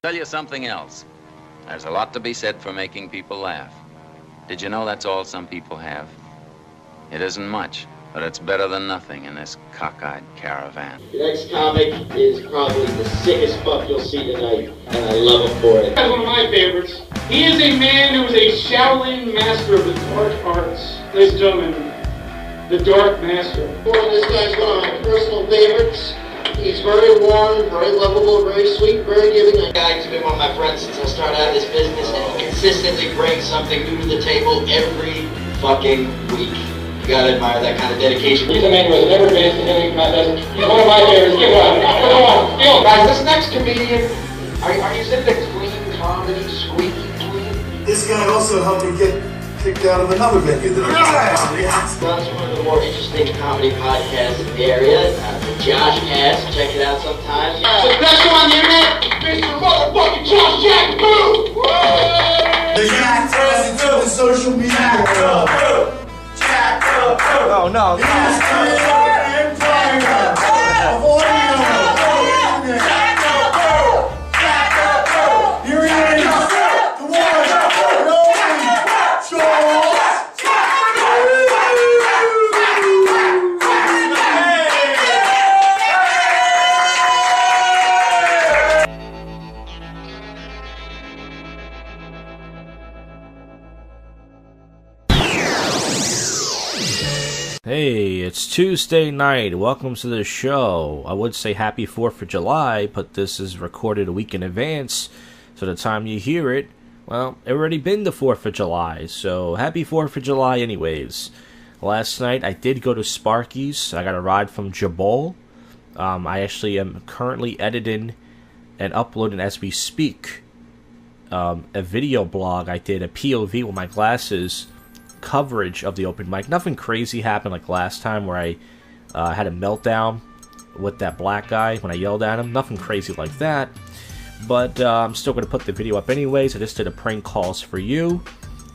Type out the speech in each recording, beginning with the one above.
Tell you something else. There's a lot to be said for making people laugh. Did you know that's all some people have? It isn't much, but it's better than nothing in this cockeyed caravan. The next comic is probably the sickest fuck you'll see tonight, and I love him for it. That's one of my favorites. He is a man who is a Shaolin master of the dark arts. Ladies and gentlemen, the Dark Master. Well, this guy's one of my personal favorites. He's very warm, very lovable, very sweet, very giving. The guy's been one of my friends since I started out this business, and he consistently brings something new to the table every fucking week. You gotta admire that kind of dedication. He's a man who has never been to any contest. He's one of my favorites. Give one. Come on. Yo, guys, this next comedian, are you saying the clean comedy, squeaky clean? This guy also helped me get kicked out of another venue that That's one of the more interesting comedy podcasts in the area. JoshCast, check it out sometime. The best show on the internet, Mr. Motherfucking Josh Jack Boo! The Jack turns into the social media world. Oh no. Hey, it's Tuesday night. Welcome to the show. I would say happy 4th of July, but this is recorded a week in advance, so the time you hear it, well, it already been the 4th of July, so happy 4th of July anyways. Last night, I did go to Sparky's. I got a ride from Jabal. I actually am currently editing and uploading as we speak a video blog. I did a POV with my glasses coverage of the open mic. Nothing crazy happened like last time where I had a meltdown with that black guy when I yelled at him. Nothing crazy like that, but I'm still going to put the video up anyways. I just did a prank calls for you,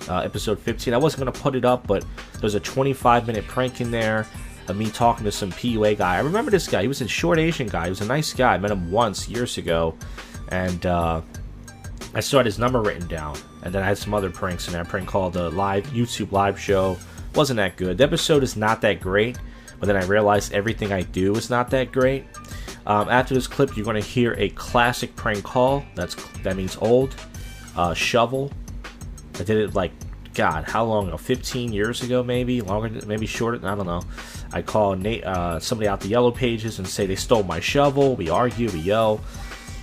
episode 15. I wasn't going to put it up, but there's a 25-minute prank in there of me talking to some PUA guy. I remember this guy. He was a short Asian guy. He was a nice guy. I met him once years ago, and I still had his number written down. And then I had some other pranks in there. A prank called the YouTube live show. Wasn't that good. The episode is not that great, but then I realized everything I do is not that great. After this clip, you're going to hear a classic prank call. That means old. Shovel. I did it like, God, how long ago? 15 years ago, maybe? Longer, maybe shorter? I don't know. I call somebody out the yellow pages and say they stole my shovel. We argue, we yell.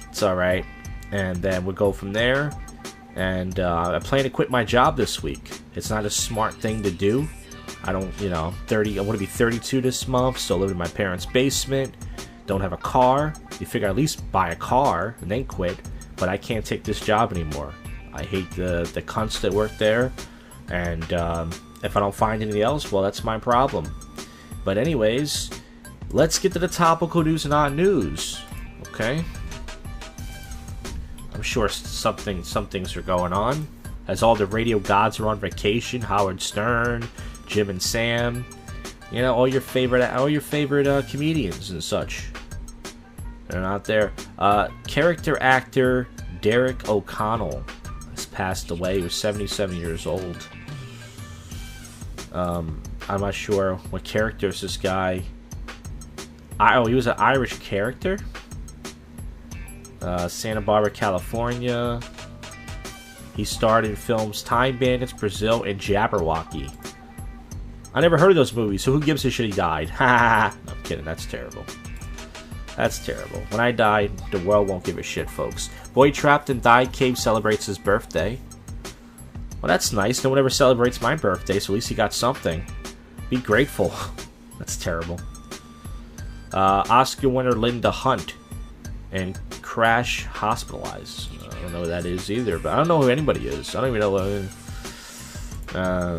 It's alright. And then we'll go from there. And I plan to quit my job this week. It's not a smart thing to do. I don't, I want to be 32 this month, so I live in my parents' basement. Don't have a car. You figure at least buy a car and then quit. But I can't take this job anymore. I hate the cunts that work there. And if I don't find anything else, well, that's my problem. But anyways, let's get to the topical news and odd news. Okay? I'm sure some things are going on, as all the radio gods are on vacation. Howard Stern, Jim and Sam, all your favorite comedians and such. They're not there. Character actor Derek O'Connell has passed away. He was 77 years old. I'm not sure what character is this guy. He was an Irish character. Santa Barbara, California. He starred in films Time Bandits, Brazil, and Jabberwocky. I never heard of those movies, so who gives a shit he died? Ha! No, I'm kidding, that's terrible. That's terrible. When I die, the world won't give a shit, folks. Boy trapped in Dive Cave celebrates his birthday. Well, that's nice. No one ever celebrates my birthday, so at least he got something. Be grateful. That's terrible. Oscar winner Linda Hunt and crash hospitalized. I don't know who that is either, but I don't know who anybody is. I don't even know.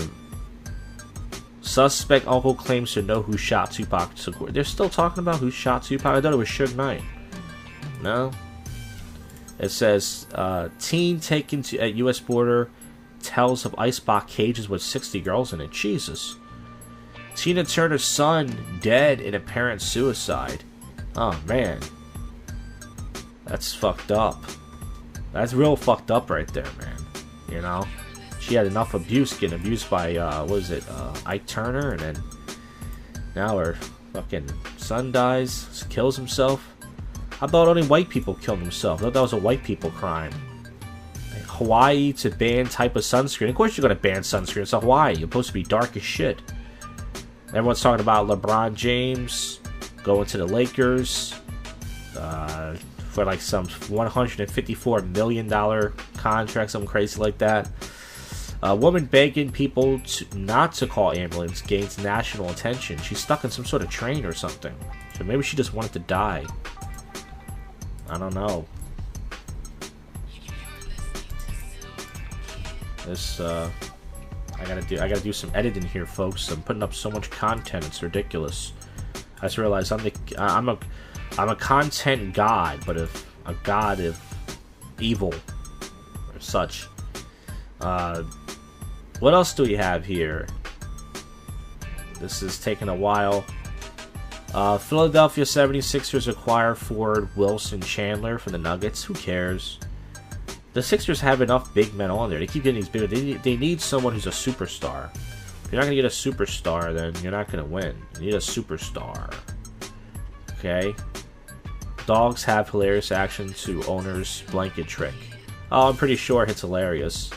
Suspect uncle claims to know who shot Tupac. They're still talking about who shot Tupac? I thought it was Suge Knight. No? It says, teen taken at U.S. border tells of icebox cages with 60 girls in it. Jesus. Tina Turner's son dead in apparent suicide. Oh, man. That's fucked up. That's real fucked up right there, man. You know? She had enough abuse, getting abused by, Ike Turner, and then now her fucking son dies, kills himself. I thought only white people killed themselves. I thought that was a white people crime. Hawaii to ban type of sunscreen. Of course you're going to ban sunscreen. It's Hawaii. You're supposed to be dark as shit. Everyone's talking about LeBron James going to the Lakers for like some $154 million contract, something crazy like that. A woman begging people not to call ambulance gains national attention. She's stuck in some sort of train or something. So maybe she just wanted to die. I don't know. This I gotta do some editing here, folks. I'm putting up so much content, it's ridiculous. I just realized I'm a content god, but a god of evil or such. What else do we have here? This is taking a while. Philadelphia 76ers acquire forward Wilson Chandler from the Nuggets. Who cares? The Sixers have enough big men on there. They keep getting these big. They need someone who's a superstar. If you're not going to get a superstar, then you're not going to win. You need a superstar. Okay? Dogs have hilarious action to owner's blanket trick. Oh, I'm pretty sure it's hilarious.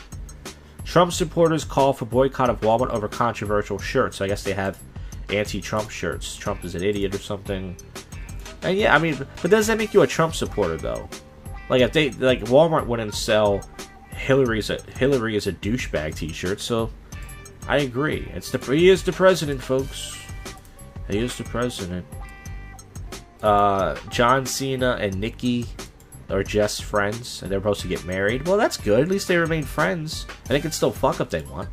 Trump supporters call for boycott of Walmart over controversial shirts. I guess they have anti-Trump shirts. Trump is an idiot or something. And yeah, I mean, but does that make you a Trump supporter, though? Like, if they, like, Walmart wouldn't sell Hillary is a douchebag t-shirt, so I agree. He is the president, folks. He is the president. John Cena and Nikki are just friends, and they're supposed to get married. Well, that's good. At least they remain friends. And they can still fuck if they want.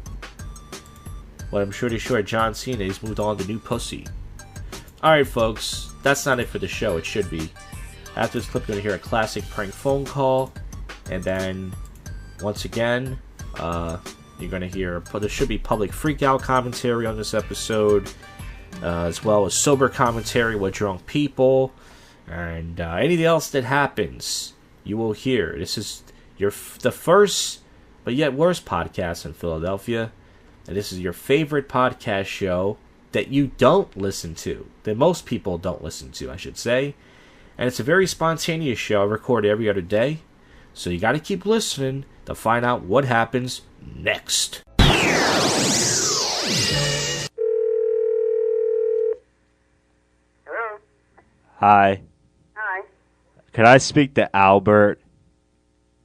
But I'm pretty sure John Cena has moved on to new pussy. Alright, folks. That's not it for the show. It should be. After this clip, you're going to hear a classic prank phone call. And then, once again, you're going to hear, there should be public freakout commentary on this episode. As well as sober commentary with drunk people. And anything else that happens, you will hear. This is the first, but yet worst podcast in Philadelphia. And this is your favorite podcast show that you don't listen to. That most people don't listen to, I should say. And it's a very spontaneous show. I record every other day. So you got to keep listening to find out what happens next. Hello? Hi. Hi. Can I speak to Albert?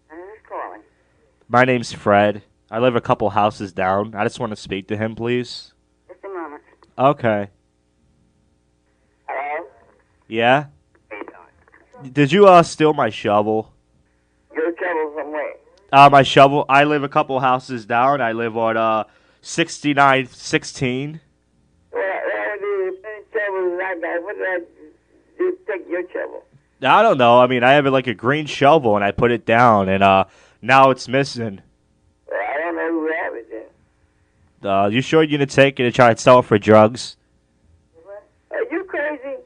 Who's calling? My name's Fred. I live a couple houses down. I just want to speak to him, please. Just a moment. Okay. Hello? Yeah? How you doing? Did you steal my shovel? Your trouble from where? My shovel. I live a couple houses down. I live on 6916. What do you trouble like that? What did I do? Take your trouble? I don't know. I mean, I have like a green shovel and I put it down and now it's missing. Well, I don't know who have it then. You sure you're gonna take it and try and sell it for drugs? What? Are you crazy?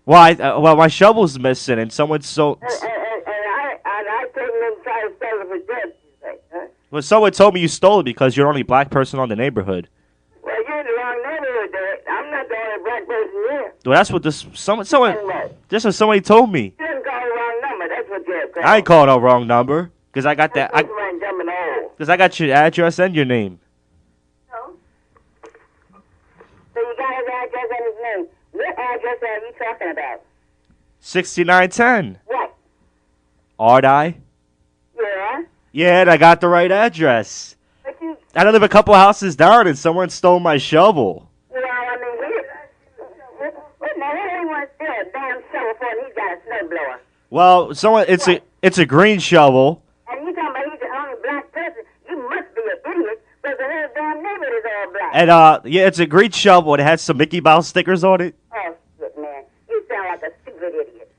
Well, well, my shovel's missing and someone sold. And I take it and try to sell it for drugs, you say, huh? Well, someone told me you stole it because you're the only black person on the neighborhood. Well, you're in the wrong neighborhood there. I'm not the only black person here. Well, that's what someone. What? That's what somebody told me. You didn't call the wrong number. That's what you're called. I ain't calling a wrong number because I got that. Because I got your address and your name. No. So you got his address and his name. What address are you talking about? 6910. What? Aren't I? Yeah? Yeah, and I got the right address. But you... I live a couple houses down and someone stole my shovel. Well, I mean, what in the hell anyone steal a damn shovel for and he's got a snowblower? Well, it's a green shovel. And you talking about he's the only black person? You must be an idiot because the whole damn neighborhood is all black. And, yeah, it's a green shovel and it has some Mickey Mouse stickers on it. Oh, shit, man. You sound like a stupid idiot.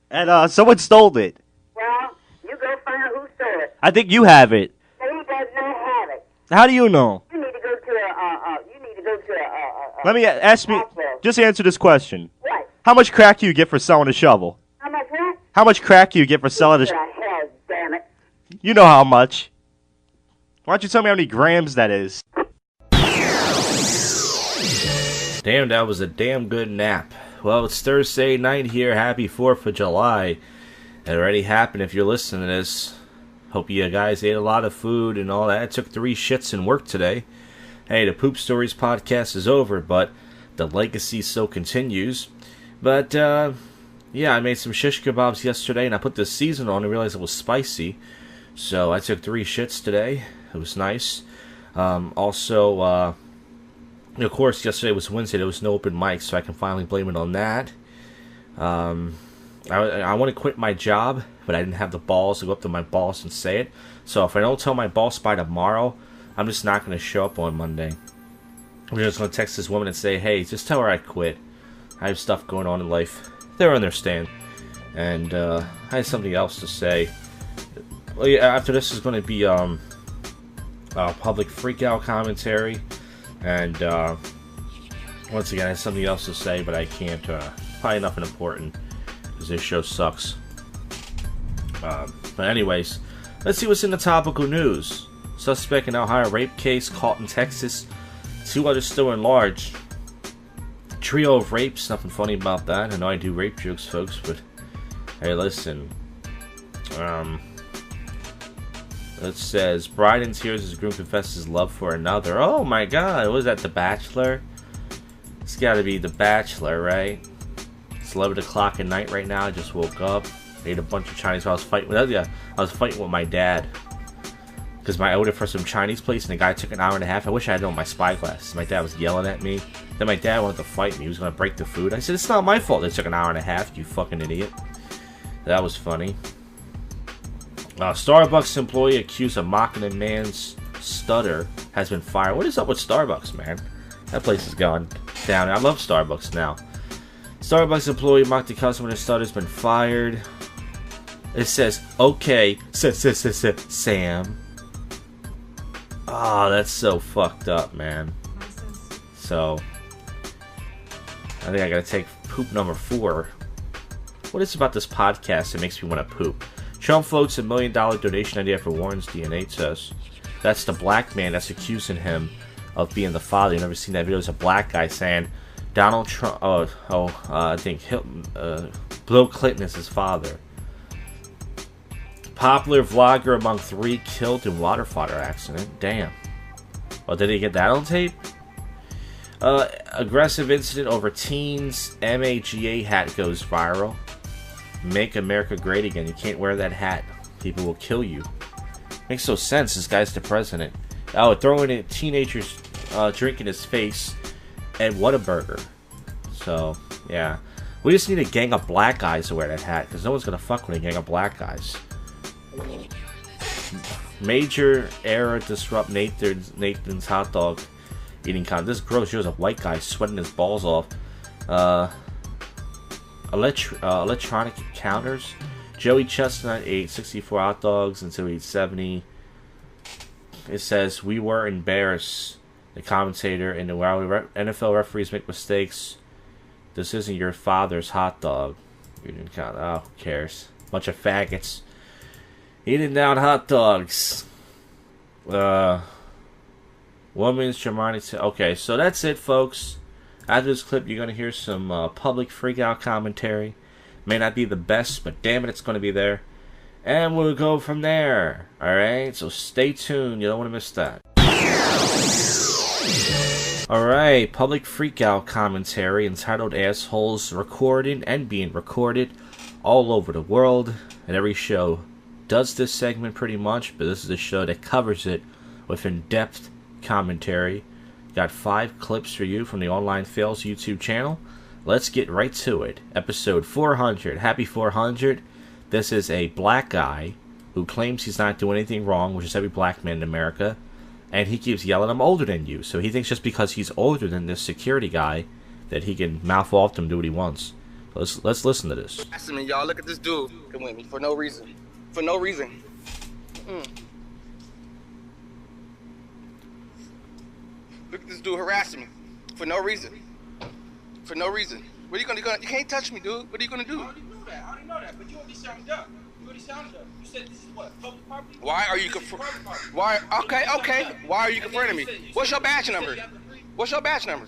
And, someone stole it. Well, you go find out who stole it. I think you have it. And he does not have it. How do you know? You need to go to Let me ask me. hospital. Just answer this question. What? How much crack do you get for selling a shovel? How much what? How much crack do you get for selling a What the hell, damn it? You know how much. Why don't you tell me how many grams that is? Damn, that was a damn good nap. Well, it's Thursday night here. Happy 4th of July. It already happened if you're listening to this. Hope you guys ate a lot of food and all that. I took 3 shits in work today. Hey, the Poop Stories podcast is over, but the legacy still continues. But, yeah, I made some shish kebabs yesterday, and I put the season on and realized it was spicy. So I took 3 shits today. It was nice. Also, of course, yesterday was Wednesday. There was no open mic, so I can finally blame it on that. I want to quit my job, but I didn't have the balls to go up to my boss and say it. So if I don't tell my boss by tomorrow, I'm just not going to show up on Monday. I'm just going to text this woman and say, hey, just tell her I quit. I have stuff going on in life. They'll understand. And I had something else to say. Well, yeah, after this is going to be public freakout commentary. And once again, I have something else to say, but I can't. Probably nothing important, because this show sucks. But anyways, let's see what's in the topical news. Suspect in Ohio rape case caught in Texas. 2 others still in large. Trio of rapes, nothing funny about that. I know I do rape jokes, folks, but hey, listen. It says, bride in tears as groom confesses love for another. Oh my god, was that The Bachelor? It's gotta be The Bachelor, right? It's 11 o'clock at night right now. I just woke up, ate a bunch of Chinese. I was fighting with my dad. Because I ordered for some Chinese place and the guy took an hour and a half. I wish I had it on my spyglass. My dad was yelling at me. Then my dad wanted to fight me. He was going to break the food. I said, it's not my fault. It took an hour and a half, you fucking idiot. That was funny. Starbucks employee accused of mocking a man's stutter has been fired. What is up with Starbucks, man? That place has gone down. I love Starbucks now. Starbucks employee mocked the customer and stutter has been fired. It says, okay, Sam. Oh, that's so fucked up, man. So, I think I gotta take poop number 4. What is it about this podcast that makes me want to poop? Trump floats $1 million donation idea for Warren's DNA test. That's the black man that's accusing him of being the father. You've never seen that video. There's a black guy saying Donald Trump, I think Bill Clinton is his father. Popular vlogger among 3 killed in water fodder accident. Damn. Oh, did he get that on tape? Aggressive incident over teens. MAGA hat goes viral. Make America great again. You can't wear that hat. People will kill you. Makes no sense. This guy's the president. Oh, throwing a teenager's drink in his face at Whataburger. So, yeah. We just need a gang of black guys to wear that hat, because no one's going to fuck with a gang of black guys. Major error disrupt Nathan's hot dog eating contest. This gross shows a white guy sweating his balls off. Electronic counters. Joey Chestnut ate 64 hot dogs until he ate 70. It says, we were embarrassed. The commentator in the NFL referees make mistakes. This isn't your father's hot dog. You didn't count. Oh, who cares? Bunch of faggots eating down hot dogs. Woman's Germanic. Okay, so that's it, folks. After this clip, you're going to hear some public freakout commentary. May not be the best, but damn it, it's going to be there. And we'll go from there. Alright, so stay tuned. You don't want to miss that. Alright, public freakout commentary entitled Assholes, recorded and being recorded all over the world. And every show does this segment pretty much, but this is a show that covers it with in-depth commentary. Got 5 clips for you from the Online Fails YouTube channel. Let's get right to it. Episode 400. Happy 400. This is a black guy who claims he's not doing anything wrong, which is every black man in America, and he keeps yelling, I'm older than you. So he thinks just because he's older than this security guy that he can mouth off to him, do what he wants. Let's listen to this. Listen, y'all, look at this dude come with me for no reason. For no reason. Look at this dude harassing me for no reason. For no reason. What are you gonna do? You can't touch me, dude. What are you gonna do? I already know that. But you already sounded up. You Why are you Why? Okay. Why are you confronting me? What's your badge number? What's your badge number?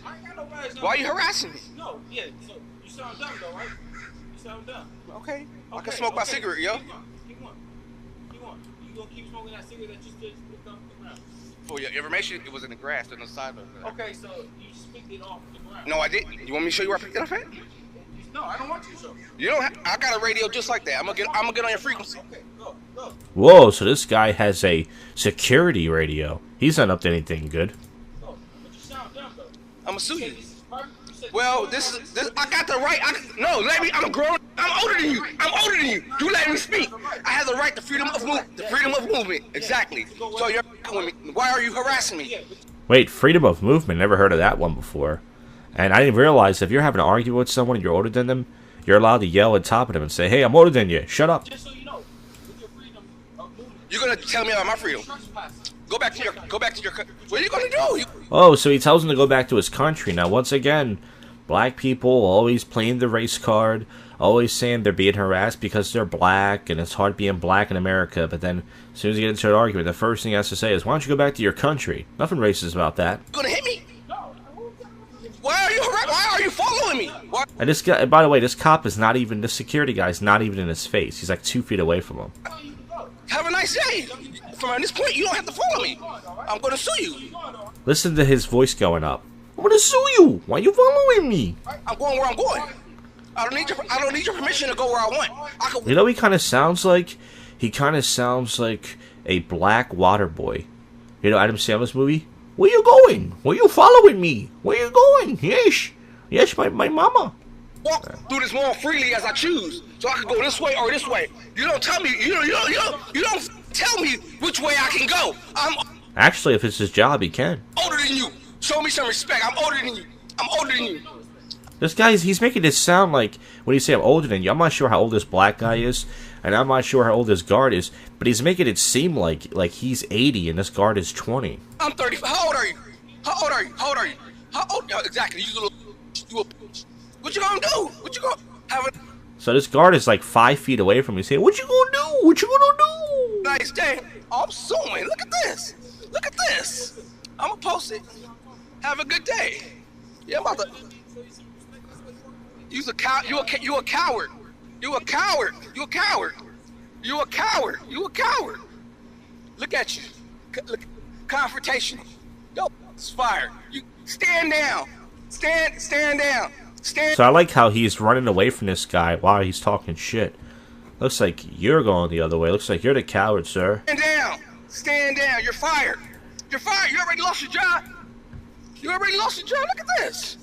Why are you harassing me? No, yeah. So you sound dumb though, right? You sound dumb. Okay. I can smoke my cigarette, yo. Keep on. You gonna keep smoking that cigarette that you just picked off the ground? For your information, it was in the grass on the side of it. Okay, so you just picked it off the ground. No, I didn't. You want me to show you where I picked it up at? No, I don't want you to show me. You don't. I got a radio just like that. I'm gonna get on your frequency. Okay, go. Whoa, so this guy has a security radio. He's not up to anything good. But you sound dumb though. I'm gonna sue you. Well, this. I got the right. No, let me. I'm grown. I'm older than you. You let me speak. I have the right to freedom of movement. Exactly. So you're with me. Why are you harassing me? Wait, freedom of movement? Never heard of that one before. And I didn't realize if you're having an argument with someone and you're older than them, you're allowed to yell at top of them and say, "Hey, I'm older than you. Shut up." Just so you know, with your freedom of movement. You're gonna tell me about my freedom. Go back to your. What are you gonna do? Oh, so he tells him to go back to his country. Now, once again, black people always playing the race card, always saying they're being harassed because they're black, and it's hard being black in America. But then, as soon as you get into an argument, the first thing he has to say is, "Why don't you go back to your country?" Nothing racist about that. You're gonna hit me? Why are you following me? Why? And this guy, by the way, this cop is not even, this security guy is not even in his face. He's like 2 feet away from him. Have a nice day. From this point, you don't have to follow me. I'm gonna sue you. Listen to his voice going up. I'm gonna sue you. Why are you following me? I'm going where I'm going. I don't need your permission to go where I want. You know, he kind of sounds like a black water boy. You know, Adam Sandler's movie. Where you going? Where you following me? Where you going? Yes, my mama. Walk through this mall freely as I choose, so I can go this way or this way. You don't tell me. You don't tell me which way I can go. Actually, if it's his job, he can. Older than you. Show me some respect. I'm older than you. This he's making it sound like, when you say I'm older than you, I'm not sure how old this black guy is, and I'm not sure how old this guard is, but he's making it seem like he's 80 and this guard is 20. I'm 30. How old are you? Exactly. What you gonna do? What you gonna have a... So this guard is like 5 feet away from me saying, "What you gonna do? What you gonna do?" Nice day. I'm suing. Look at this. I'm gonna post it. Have a good day. Yeah, I'm about to... You a coward. Look at you. Look, confrontation. Yo, it's fire. You stand down. Stand down. So I like how he's running away from this guy while he's talking shit. Looks like you're going the other way. Looks like you're the coward, sir. Stand down. You're fired. You already lost your job. Look at this.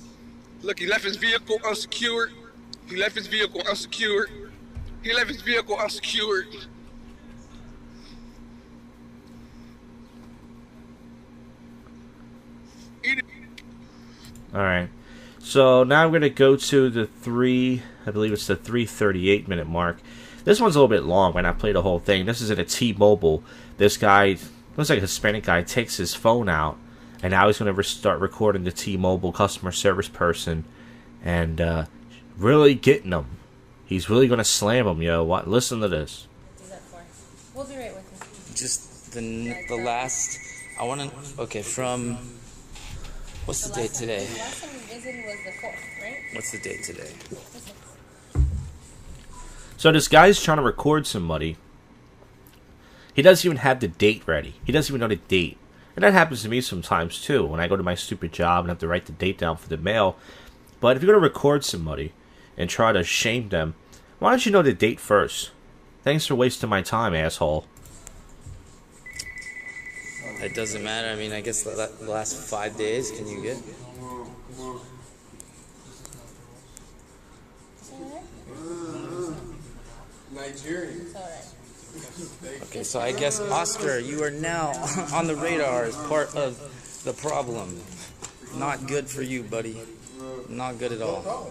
Look, he left his vehicle unsecured. Alright. So now I'm going to go to the I believe it's the 3:38 minute mark. This one's a little bit long when I play the whole thing. This is at a T-Mobile. This guy, looks like a Hispanic guy, takes his phone out, and now he's going to start recording the T-Mobile customer service person, and really getting them. He's really going to slam them, yo. What? Listen to this. We'll be right with you. Just the last, I want to, okay, from, what's the date today? The last time we visited was the 4th, right? What's the date today? So this guy's trying to record somebody. He doesn't even have the date ready. He doesn't even know the date. And that happens to me sometimes too, when I go to my stupid job and have to write the date down for the mail. But if you're going to record somebody and try to shame them, why don't you know the date first? Thanks for wasting my time, asshole. It doesn't matter. I mean, I guess the last 5 days, can you get? Nigerian. Okay, so I guess, Oscar, you are now on the radar as part of the problem. Not good for you, buddy. Not good at all.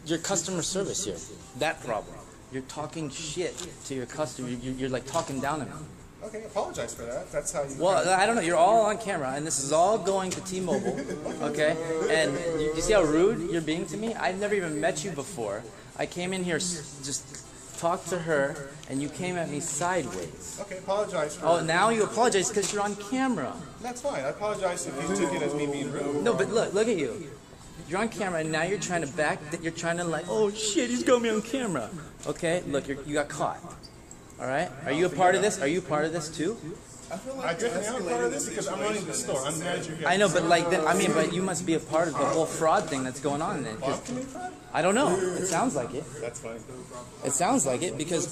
Your customer service here, that problem. You're talking shit to your customer. You're like talking down to them. Okay, apologize for that. That's how you... Well, I don't know. You're all on camera, and this is all going to T-Mobile, okay? And you see how rude you're being to me? I've never even met you before. I came in here just talked to her, and you came at me sideways. Okay, apologize for... Oh, now you apologize because you're on camera. That's fine. I apologize if you took it as me being rude. No, but look at you. You're on camera, and now you're trying to you're trying to like, oh shit, he's got me on camera. Okay, look, you got caught. All right? Are you a part of this? Are you a part of this too? I definitely am a part of this because I'm running the store. I'm the manager here. I know, but like, but you must be a part of the whole fraud thing that's going on then. I don't know. It sounds like it. That's fine. It sounds like it because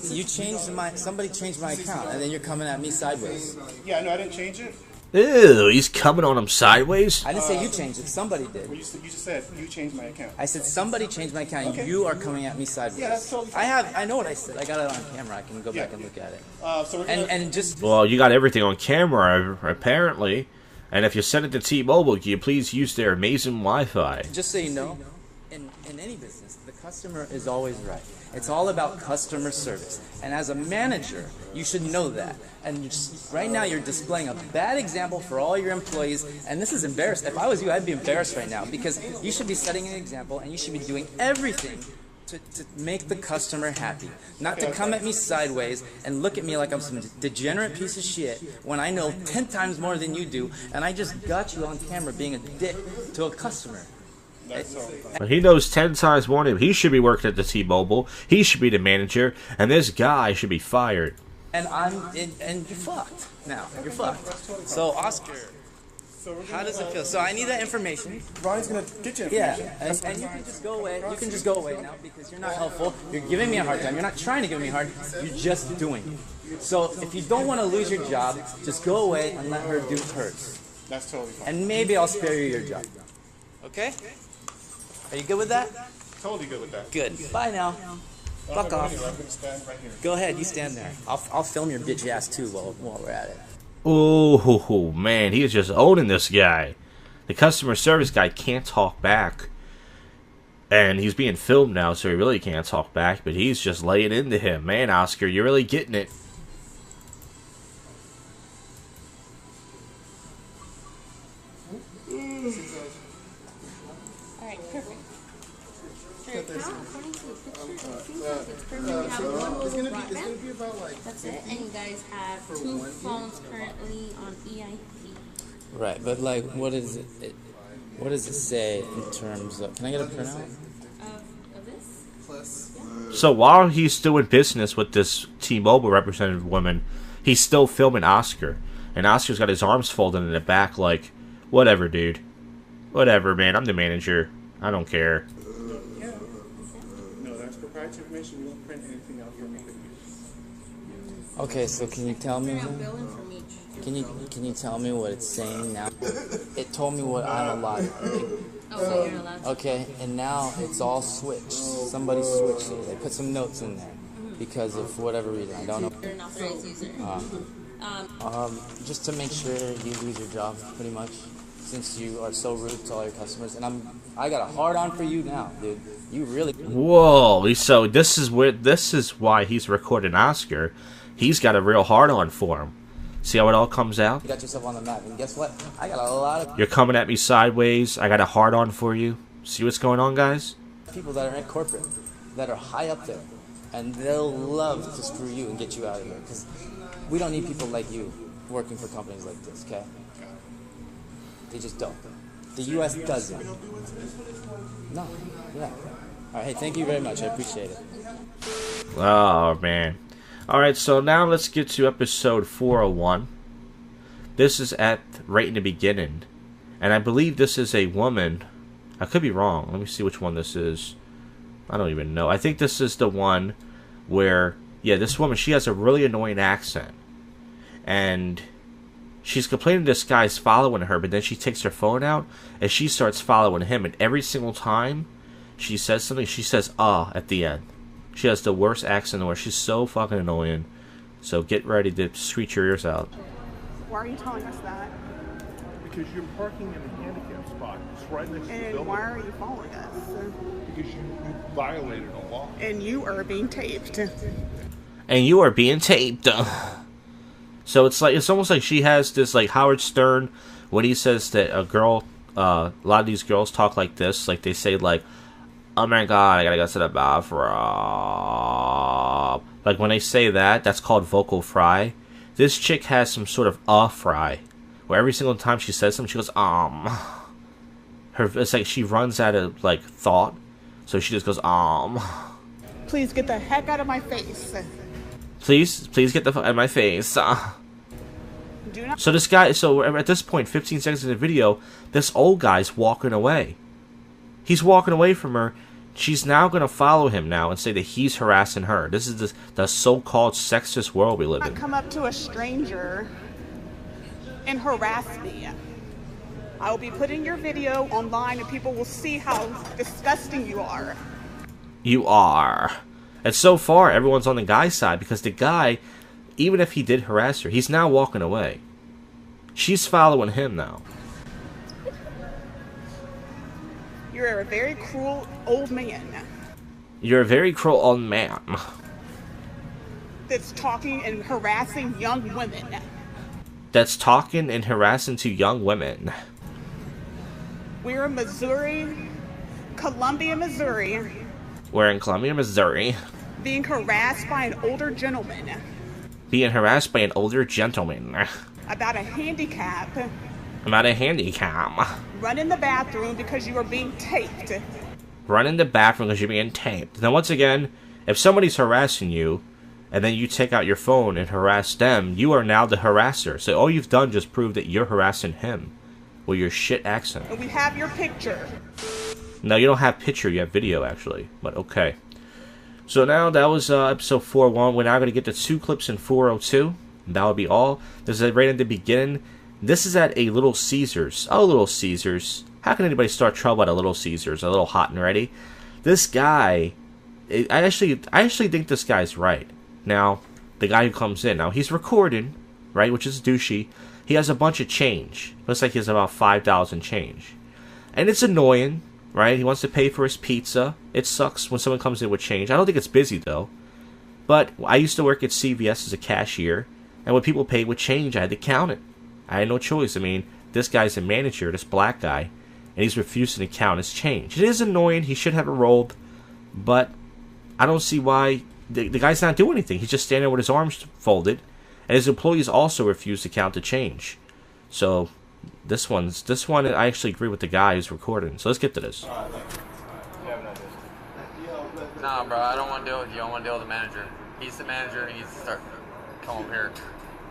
somebody changed my account, and then you're coming at me sideways. Yeah, no, I didn't change it. Ew, he's coming on him sideways? I didn't say you changed it. Somebody did. Well, you just said you changed my account. I said somebody changed my account. Okay. You are coming at me sideways. Yeah, that's totally fine. I know what I said. I got it on camera. I can go back and look at it. So we're gonna... Well, you got everything on camera, apparently. And if you send it to T-Mobile, can you please use their amazing Wi-Fi? Just so you know, in any business, the customer is always right. It's all about customer service. And as a manager, you should know that. And right now you're displaying a bad example for all your employees. And this is embarrassing. If I was you, I'd be embarrassed right now because you should be setting an example and you should be doing everything to make the customer happy. Not to come at me sideways and look at me like I'm some degenerate piece of shit when I know 10 times more than you do. And I just got you on camera being a dick to a customer. But he knows 10 times more than him. He should be working at the T-Mobile. He should be the manager, and this guy should be fired. And and you're fucked now. You're fucked. So Oscar, how does it feel? So I need that information. Ronnie's gonna get you information. Yeah, and you can just go away. You can just go away now because you're not helpful. You're giving me a hard time. You're not trying to give me a hard time. You're just doing it. So if you don't want to lose your job, just go away and let her do hers. That's totally fine. And maybe I'll spare you your job. Okay? Are you good with that? Totally good with that. Good. Bye now. Fuck off. I'm gonna stand right here. Go ahead, you stand there. I'll film your bitch ass too while we're at it. Oh, man, he is just owning this guy. The customer service guy can't talk back. And he's being filmed now, so he really can't talk back, but he's just laying into him. Man, Oscar, you're really getting it. Alright, perfect. It's gonna be about like... That's it, and you guys have 2 phones currently on EIP. Right, but like, what does it say in terms of... Can I get a printout? Of this? Plus. So while he's doing business with this T-Mobile representative woman, he's still filming Oscar. And Oscar's got his arms folded in the back like, whatever, dude. Whatever, man. I'm the manager. I don't care. No, that's proprietary information. We don't print anything out here. Okay, so can you tell me? Can you tell me what it's saying now? It told me what I'm allowed to do. Oh, so you're allowed to. Okay, and now it's all switched. Somebody switched it. They put some notes in there because of whatever reason. I don't know. You're an authorized user. Just to make sure you lose your job, pretty much, since you are so rude to all your customers. And I got a hard on for you now, dude. You really. Whoa! So this is why he's recording Oscar. He's got a real hard on for him. See how it all comes out? You got yourself on the map, and guess what? I got a lot of... You're coming at me sideways. I got a hard on for you. See what's going on, guys? People that are in corporate, that are high up there, and they'll love to screw you and get you out of here. Because we don't need people like you working for companies like this, okay? They just don't. The U.S. doesn't. No. Yeah. All right, hey, thank you very much. I appreciate it. Oh, man. Alright, so now let's get to episode 401. This is right in the beginning. And I believe this is a woman. I could be wrong. Let me see which one this is. I don't even know. I think this is the one where, yeah, this woman, she has a really annoying accent. And she's complaining this guy's following her, but then she takes her phone out and she starts following him. And every single time she says something, she says, at the end. She has the worst accent in the world. She's so fucking annoying. So get ready to screech your ears out. Why are you telling us that? Because you're parking in a handicap spot. It's right next to the building. And why are you following us? Because you violated a law. And you are being taped. And you are being taped. So it's almost like she has this, like Howard Stern, when he says that a girl, a lot of these girls talk like this, like they say like, oh my god, I gotta go to the bathroom. Like when they say that, that's called vocal fry. This chick has some sort of fry, where every single time she says something, she goes it's like she runs out of like thought, so she just goes Please get the heck out of my face. Please get the fuck out of my face. Do not. So this guy, so at this point, 15 seconds in the video, this old guy's walking away. He's walking away from her. She's now going to follow him now and say that he's harassing her. This is the so-called sexist world we live in. Come up to a stranger and harass me. I will be putting your video online and people will see how disgusting you are. You are. And so far, everyone's on the guy's side because the guy, even if he did harass her, he's now walking away. She's following him now. You're a very cruel old man. You're a very cruel old man. That's talking and harassing young women. That's talking and harassing to young women. We're in Missouri, Columbia, Missouri. We're in Columbia, Missouri. Being harassed by an older gentleman. Being harassed by an older gentleman. About a handicap. About a handicap. Run in the bathroom because you are being taped. Run in the bathroom because you're being taped. Now, once again, if somebody's harassing you, and then you take out your phone and harass them, you are now the harasser. So all you've done just proved that you're harassing him with your shit accent. And we have your picture. No, you don't have picture, you have video, actually. But okay. So now, that was episode 401. We're now going to get to 2 clips in 402. And that will be all. This is right at the beginning. This is at a Little Caesars. Oh, Little Caesars. How can anybody start trouble at a Little Caesars? A little hot and ready. This guy, I actually think this guy's right. Now, the guy who comes in, now he's recording, right, which is douchey. He has a bunch of change. Looks like he has about 5,000 change. And it's annoying, right? He wants to pay for his pizza. It sucks when someone comes in with change. I don't think it's busy, though. But I used to work at CVS as a cashier, and when people paid with change, I had to count it. I had no choice. I mean, this guy's a manager, this black guy, and he's refusing to count his change. It is annoying. He should have it rolled, but I don't see why the guy's not doing anything. He's just standing there with his arms folded, and his employees also refuse to count the change. So this one, I actually agree with the guy who's recording. So let's get to this. Nah, bro, I don't want to deal with you. I want to deal with the manager. He's the manager, and he needs to start come over here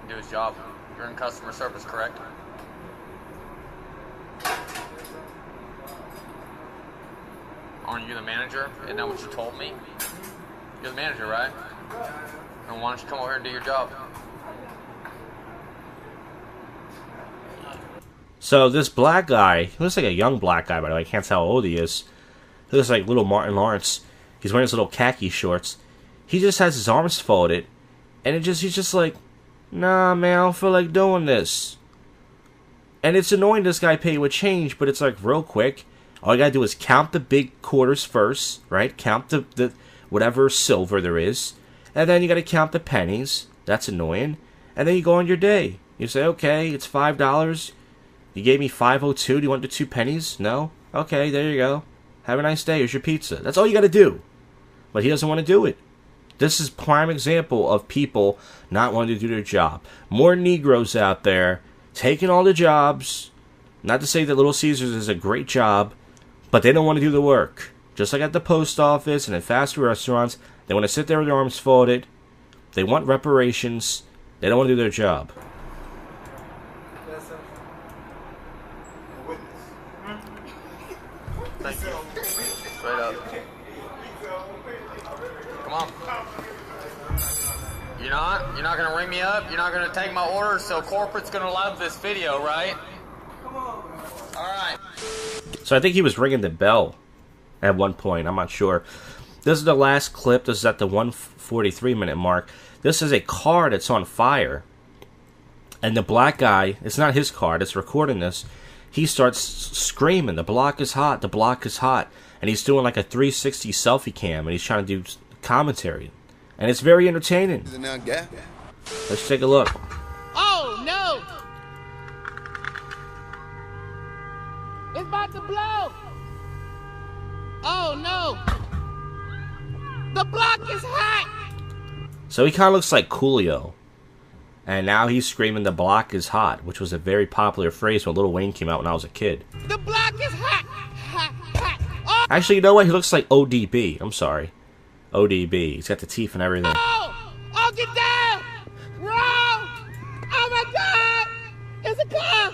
and do his job. You're in customer service, correct? Aren't you the manager? Isn't that what you told me? You're the manager, right? And why don't you come over here and do your job? So this black guy, he looks like a young black guy, by the way. I can't tell how old he is. He looks like little Martin Lawrence. He's wearing his little khaki shorts. He just has his arms folded, and he's just like, nah, man, I don't feel like doing this. And it's annoying this guy paid with change, but it's like real quick. All you gotta do is count the big quarters first, right? Count the whatever silver there is. And then you gotta count the pennies. That's annoying. And then you go on your day. You say, okay, it's $5. You gave me $5.02. Do you want the 2 pennies? No? Okay, there you go. Have a nice day. Here's your pizza. That's all you gotta do. But he doesn't want to do it. This is prime example of people not wanting to do their job. More Negroes out there taking all the jobs. Not to say that Little Caesars is a great job, but they don't want to do the work. Just like at the post office and at fast food restaurants, they want to sit there with their arms folded. They want reparations. They don't want to do their job. Thank you. Straight up. Come on. You're not gonna ring me up? You're not gonna take my order, so corporate's gonna love this video, right? Come on. Alright. So I think he was ringing the bell at one point. I'm not sure. This is the last clip. This is at the 1:43-minute mark. This is a car that's on fire. And the black guy, it's not his car that's recording this. He starts screaming, the block is hot, the block is hot. And he's doing like a 360 selfie cam, and he's trying to do commentary. And it's very entertaining. Let's take a look. Oh, no! It's about to blow! Oh, Oh no! The block is hot! So he kind of looks like Coolio. And now he's screaming the block is hot, which was a very popular phrase when Lil Wayne came out when I was a kid. The block is hot! Hot, hot! Oh! Actually, you know what? He looks like ODB. I'm sorry. ODB. He's got the teeth and everything. Oh, get down! Wrong! Oh my god! It's a car!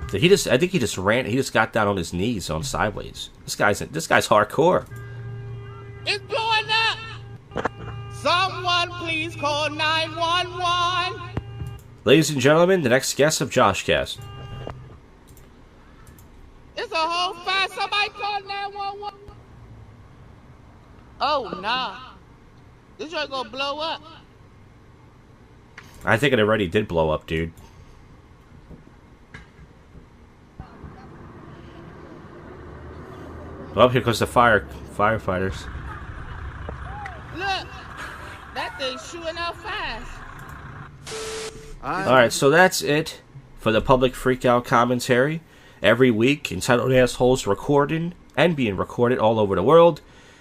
Did he just? I think he just ran. He just got down on his knees on sideways. This guy's hardcore. It's blowing up! Someone please call 911! Ladies and gentlemen, the next guest of JoshCast. It's a whole fire. Somebody call 911. Oh, nah. This joint gonna blow up. I think it already did blow up, dude. Well, here goes the firefighters. Look, that thing's shooting out fast. Alright, so that's it for the public freakout commentary. Every week, entitled assholes recording and being recorded all over the world.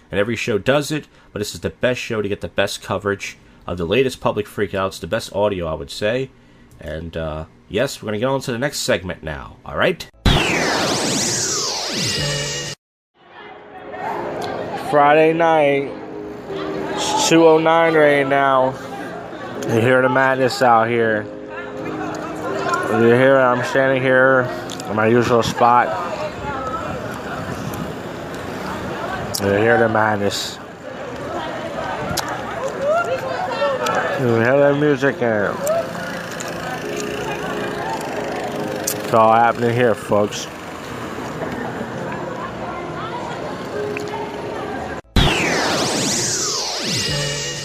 And every show does it, but this is the best show to get the best coverage of the latest public freakouts, the best audio, I would say. And, yes, we're going to get on to the next segment now, alright? Friday night, it's 2:09 right now. You hear the madness out here. You hear I'm standing here in my usual spot. You hear the madness. You hear the music and it's all happening here, folks.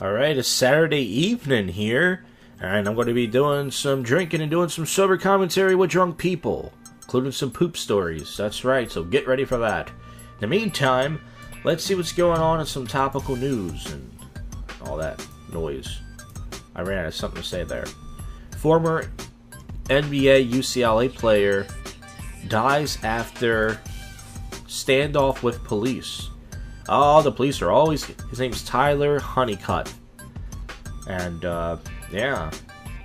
Alright, it's Saturday evening here, and I'm going to be doing some drinking and doing some sober commentary with drunk people, including some poop stories. That's right, so get ready for that. In the meantime, let's see what's going on in some topical news and all that noise. I ran out of something to say there. Former NBA UCLA player dies after standoff with police. Oh, the police are always... His name's Tyler Honeycutt. And, yeah.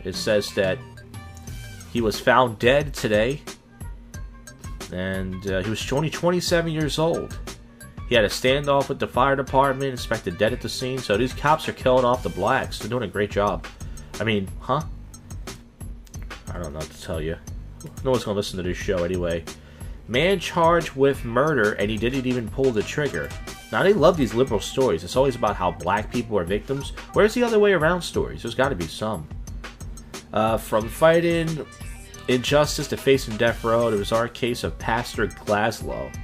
It says that he was found dead today. And he was only 27 years old. He had a standoff with the fire department, inspected dead at the scene. So these cops are killing off the blacks. They're doing a great job. I mean, huh? I don't know what to tell you. No one's going to listen to this show anyway. Man charged with murder, and he didn't even pull the trigger. Now, they love these liberal stories. It's always about how black people are victims. Where's the other way around stories? There's got to be some. From fighting injustice to facing death row, there was our case of Pastor Glaslow.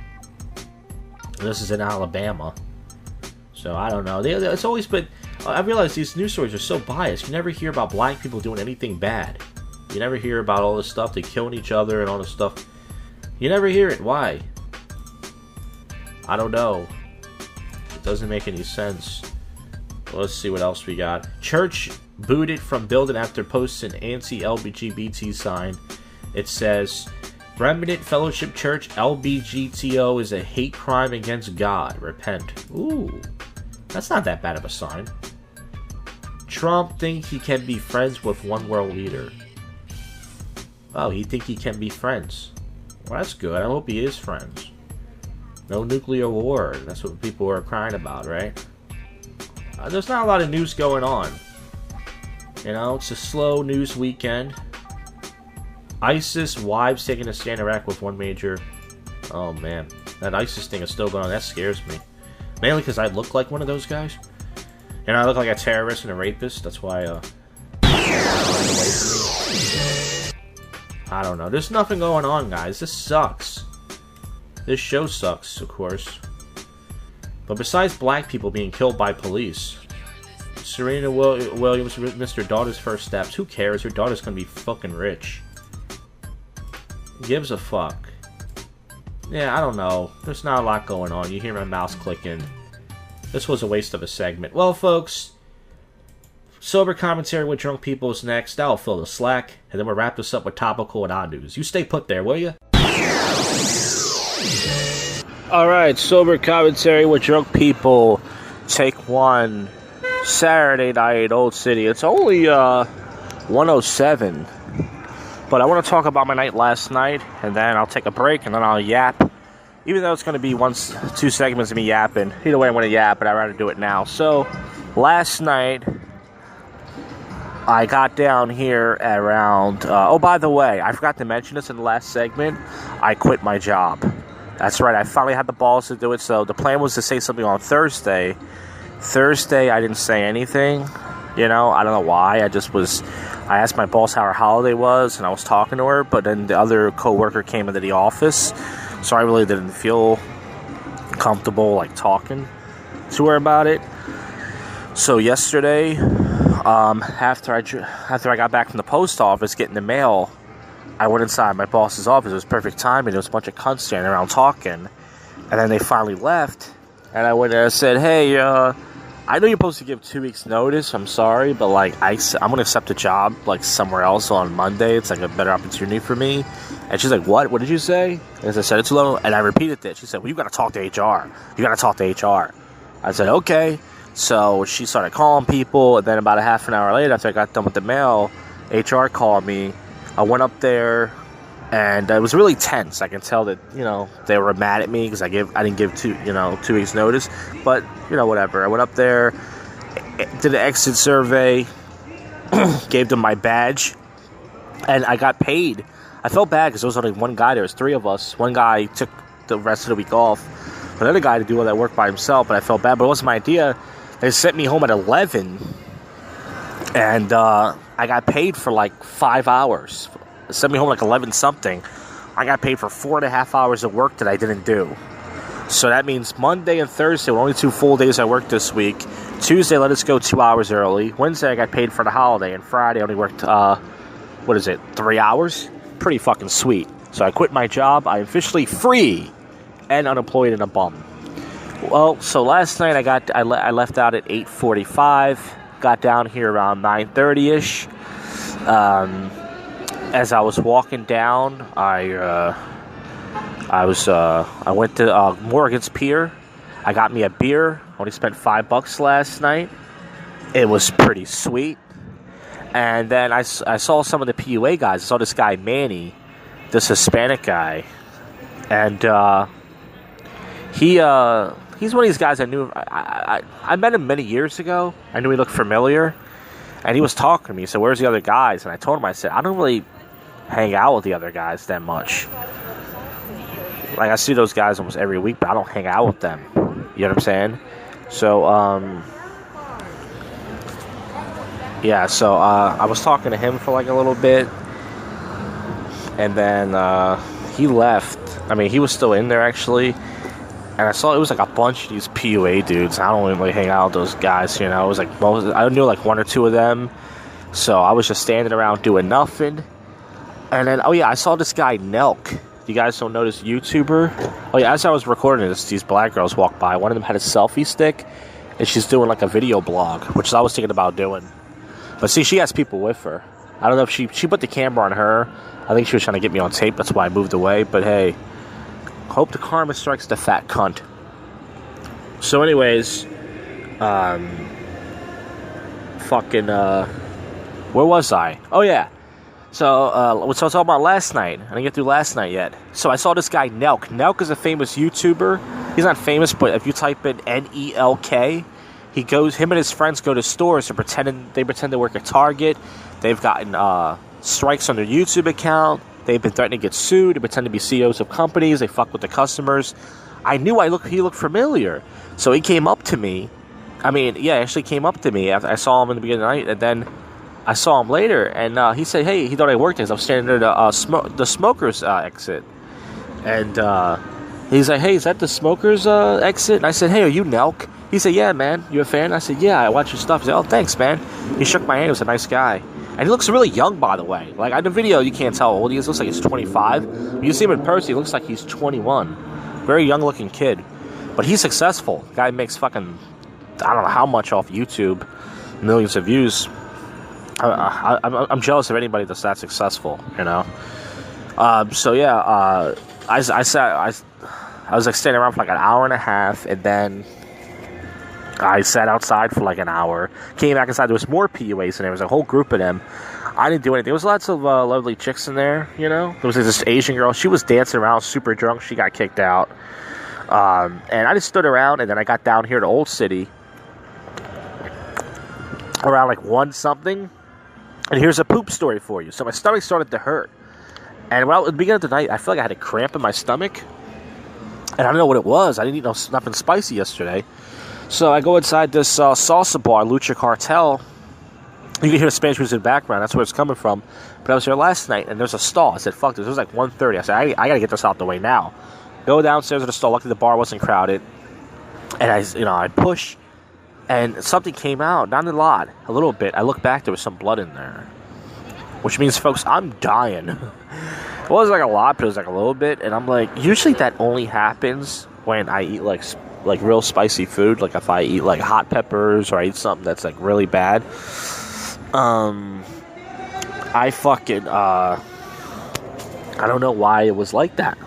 This is in Alabama. So, I don't know. It's always been... I realize these news stories are so biased. You never hear about black people doing anything bad. You never hear about all this stuff. They killing each other and all this stuff. You never hear it. Why? I don't know. It doesn't make any sense. Well, let's see what else we got. Church booted from building after posting anti-LGBT sign. It says, Remnant Fellowship Church LBGTO is a hate crime against God. Repent. Ooh. That's not that bad of a sign. Trump thinks he can be friends with one world leader. Oh, he thinks he can be friends. Well, that's good. I hope he is friends. No nuclear war. That's what people are crying about, right? There's not a lot of news going on. You know, it's a slow news weekend. ISIS wives taking a stand in Iraq with one major... Oh, man. That ISIS thing is still going on. That scares me. Mainly because I look like one of those guys. And I look like a terrorist and a rapist. That's why, I don't know. There's nothing going on, guys. This sucks. This show sucks, of course. But besides black people being killed by police, Serena Williams missed her daughter's first steps. Who cares? Her daughter's gonna be fucking rich. Gives a fuck. Yeah, I don't know. There's not a lot going on. You hear my mouse clicking. This was a waste of a segment. Well, folks, sober commentary with drunk people is next. That'll fill the slack. And then we'll wrap this up with topical and odd news. You stay put there, will you? Alright, sober commentary with drunk people. Take one. Saturday night, Old City. It's only 1:07. But I want to talk about my night last night, and then I'll take a break, and then I'll yap. Even though it's going to be 2 segments of me yapping. Either way, I'm going to yap, but I'd rather do it now. So, last night, I got down here at around... oh, by the way, I forgot to mention this in the last segment. I quit my job. That's right, I finally had the balls to do it. So the plan was to say something on Thursday. Thursday, I didn't say anything. You know, I don't know why. I asked my boss how her holiday was, and I was talking to her. But then the other coworker came into the office. So I really didn't feel comfortable, like, talking to her about it. So yesterday, after I got back from the post office getting the mail, I went inside my boss's office. It was perfect timing. There was a bunch of cunts standing around talking. And then they finally left. And I went there and said, hey, I know you're supposed to give 2 weeks notice. I'm sorry, but, like, I'm going to accept a job, like, somewhere else on Monday. It's, like, a better opportunity for me. And she's like, what? What did you say? And I said, it's low. And I repeated it. She said, well, you got to talk to HR. You got to talk to HR. I said, okay. So she started calling people. And then about a half an hour later, after I got done with the mail, HR called me. I went up there, and it was really tense. I can tell that, you know, they were mad at me because I didn't give 2 weeks notice. But, you know, whatever. I went up there, did an exit survey, gave them my badge, and I got paid. I felt bad because there was only one guy. There was 3 of us. One guy took the rest of the week off. Another guy to do all that work by himself, but I felt bad. But it wasn't my idea. They sent me home at 11, and I got paid for like 5 hours. They sent me home like 11 something. I got paid for 4.5 hours of work that I didn't do. So that means Monday and Thursday were only 2 full days I worked this week. Tuesday let us go 2 hours early. Wednesday I got paid for the holiday, and Friday I only worked 3 hours? Pretty fucking sweet. So I quit my job. I'm officially free and unemployed and a bum. Well, so last night I left out at 8:45. Got down here around 9:30ish. As I was walking down, I went to Morgan's Pier. I got me a beer. Only spent $5 last night. It was pretty sweet. And then I saw some of the PUA guys. I saw this guy Manny, this Hispanic guy, and he's one of these guys I knew. I met him many years ago. I knew he looked familiar. And he was talking to me. He said, where's the other guys? And I told him, I said, I don't really hang out with the other guys that much. Like, I see those guys almost every week, but I don't hang out with them. You know what I'm saying? So, yeah, so I was talking to him for like a little bit. And then he left. I mean, he was still in there, actually. And I saw it was like a bunch of these PUA dudes. I don't really hang out with those guys, you know. It was like I knew like 1 or 2 of them. So I was just standing around doing nothing. And then, oh yeah, I saw this guy Nelk. You guys don't know this YouTuber? Oh yeah, as I was recording this, these black girls walked by. One of them had a selfie stick, and she's doing like a video blog, which I was thinking about doing. But see, she has people with her. I don't know if she put the camera on her. I think she was trying to get me on tape. That's why I moved away. But hey, hope the karma strikes the fat cunt. So anyways, where was I? Oh yeah. So I was talking about last night. I didn't get through last night yet. So I saw this guy Nelk. Nelk is a famous YouTuber. He's not famous, but if you type in Nelk, him and his friends go to stores and they pretend to work at Target. They've gotten strikes on their YouTube account. They've been threatening to get sued. They pretend to be CEOs of companies. They fuck with the customers. I knew he looked familiar. So he came up to me. I mean, yeah, he actually came up to me. I saw him in the beginning of the night, and then I saw him later, and he said, hey, he thought I worked there. I was standing near the smoker's exit. And he's like, hey, is that the smoker's exit? And I said, hey, are you Nelk? He said, yeah, man. You a fan? I said, yeah, I watch your stuff. He said, oh, thanks, man. He shook my hand. He was a nice guy. And he looks really young, by the way. Like, in the video, you can't tell how old he is. Looks like he's 25. When you see him in person, he looks like he's 21. Very young-looking kid. But he's successful. The guy makes fucking, I don't know how much off YouTube. Millions of views. I'm jealous of anybody that's that successful, you know? So, yeah, I I was like standing around for like an hour and a half, and then I sat outside for like an hour. Came back inside. There was more PUAs in there. There was a whole group of them. I didn't do anything. There was lots of lovely chicks in there, you know. There was like, this Asian girl. She was dancing around, super drunk. She got kicked out. And I just stood around, and then I got down here to Old City around like 1 something. And here's a poop story for you. So my stomach started to hurt. And at the beginning of the night, I felt like I had a cramp in my stomach. And I don't know what it was. I didn't eat nothing spicy yesterday. So I go inside this salsa bar, Lucha Cartel. You can hear the Spanish music in the background. That's where it's coming from. But I was there last night, and there's a stall. I said, fuck this. It was like 1:30. I said, I got to get this out the way now. Go downstairs to the stall. Luckily, the bar wasn't crowded. And I push, and something came out. Not a lot. A little bit. I look back. There was some blood in there. Which means, folks, I'm dying. It wasn't like a lot, but it was like a little bit. And I'm like, usually that only happens when I eat like real spicy food. Like if I eat like hot peppers or I eat something that's like really bad. I fucking, I don't know why it was like that.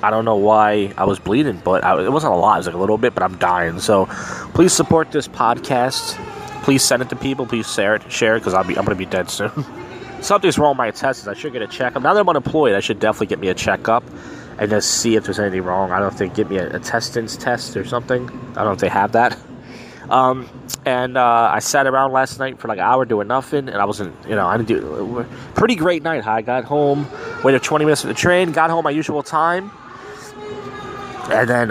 I don't know why I was bleeding, but it wasn't a lot. It was like a little bit, but I'm dying. So please support this podcast. Please send it to people. Please share it, because I'm going to be dead soon. Something's wrong with my intestines. I should get a checkup. Now that I'm unemployed, I should definitely get me a checkup and just see if there's anything wrong. I don't know if they get me a intestines test or something. I don't know if they have that. I sat around last night for like an hour doing nothing, and I wasn't, I didn't do pretty great night. I got home, waited 20 minutes for the train, got home my usual time, and then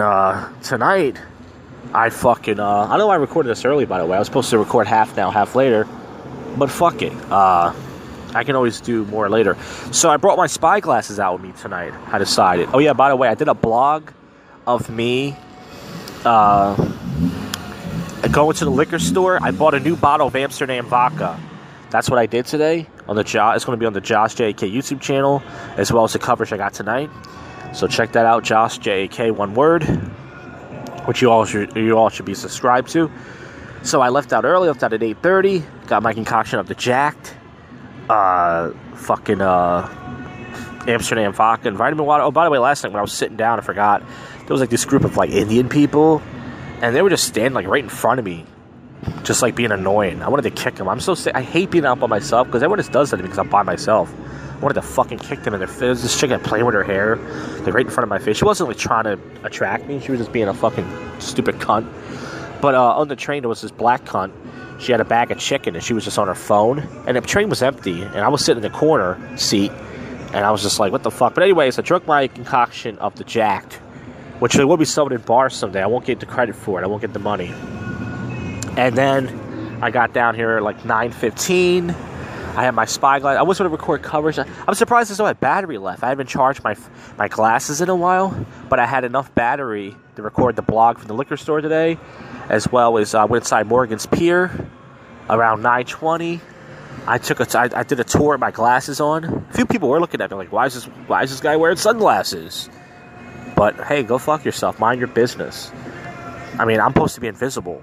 tonight I fucking I know I recorded this early, by the way. I was supposed to record half now, half later, but fuck it. I can always do more later. So I brought my spy glasses out with me tonight. I decided. Oh yeah, by the way, I did a blog of me going to the liquor store. I bought a new bottle of Amsterdam vodka. That's what I did today. It's going to be on the Josh JK YouTube channel, as well as the coverage I got tonight. So check that out, Josh JK, one word, which you all should be subscribed to. So I left out early. Left out at 8:30. Got my concoction of the Jacked. Amsterdam vodka and vitamin water. Oh, by the way, last night when I was sitting down, I forgot, there was like this group of like Indian people, and they were just standing like right in front of me, just like being annoying. I wanted to kick them. I'm so sick. I hate being out by myself, because everyone just does that to me because I'm by myself. I wanted to fucking kick them in their face. This chick had playing with her hair, like right in front of my face. She wasn't like trying to attract me. She was just being a fucking stupid cunt. But on the train, there was this black cunt. She had a bag of chicken, and she was just on her phone. And the train was empty, and I was sitting in the corner seat, and I was just like, what the fuck? But anyways, I drank my concoction of the Jacked, which they will be sold in bars someday. I won't get the credit for it. I won't get the money. And then I got down here at like 9:15. I had my spy glass. I was going to record coverage. I'm surprised I still had battery left. I haven't charged my glasses in a while, but I had enough battery to record the blog from the liquor store today, as well as I went inside Morgan's Pier around 9:20. I did a tour with my glasses on. A few people were looking at me like, why is this guy wearing sunglasses? But hey, go fuck yourself. Mind your business. I mean, I'm supposed to be invisible.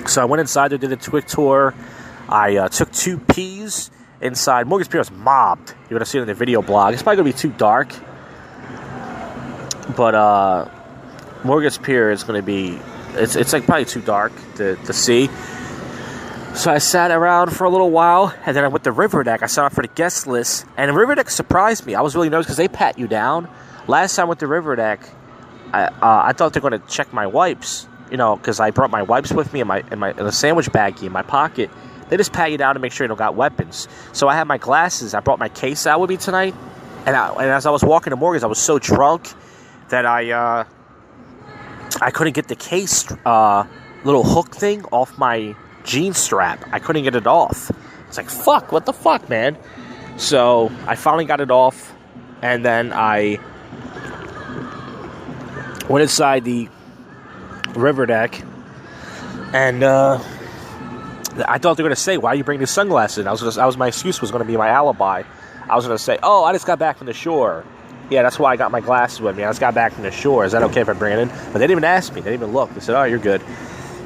So I went inside there, did a quick tour. I took 2 peas inside. Morgan's Pier was mobbed. You're going to see it in the video blog. It's probably going to be too dark. But Morgan's Pier is going to be... It's like probably too dark to see. So I sat around for a little while, and then I went to River Deck. I signed up for the guest list, and River Deck surprised me. I was really nervous because they pat you down. Last time with the River Deck, I thought they were going to check my wipes, because I brought my wipes with me in the sandwich baggie in my pocket. They just pat you down to make sure you don't got weapons. So I had my glasses. I brought my case out with me tonight, and as I was walking to Morgan's, I was so drunk that I couldn't get the case little hook thing off my jean strap. I couldn't get it off. It's like, fuck, what the fuck, man? So I finally got it off, and then I went inside the River Deck, and I thought they were going to say, why are you bringing these sunglasses in? My excuse was going to be my alibi. I was going to say, oh, I just got back from the shore. Yeah, that's why I got my glasses with me. I just got back from the shore. Is that okay if I bring it in? But they didn't even ask me. They didn't even look. They said, oh, you're good.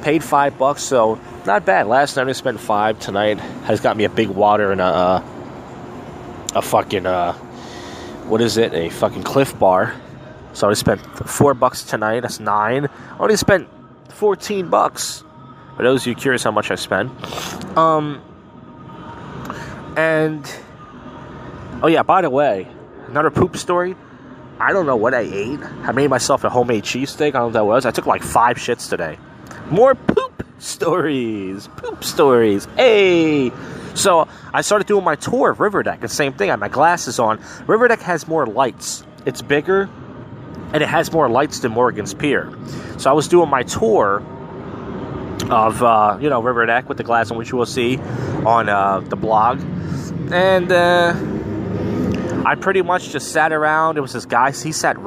Paid $5, so not bad. Last night I spent $5. Tonight has got me a big water and a fucking, what is it? A fucking Cliff Bar. So I spent $4 tonight. That's $9. I only spent $14. For those of you curious how much I spent. And oh yeah, by the way, another poop story. I don't know what I ate. I made myself a homemade cheesesteak. I don't know what that was. I took like 5 shits today. More poop stories. Poop stories. Hey. So I started doing my tour of Riverdeck. The same thing. I had my glasses on. Riverdeck has more lights. It's bigger, and it has more lights than Morgan's Pier. So I was doing my tour of Riverdeck with the glass on, which you will see on the blog. And I pretty much just sat around. There was this guy. He stood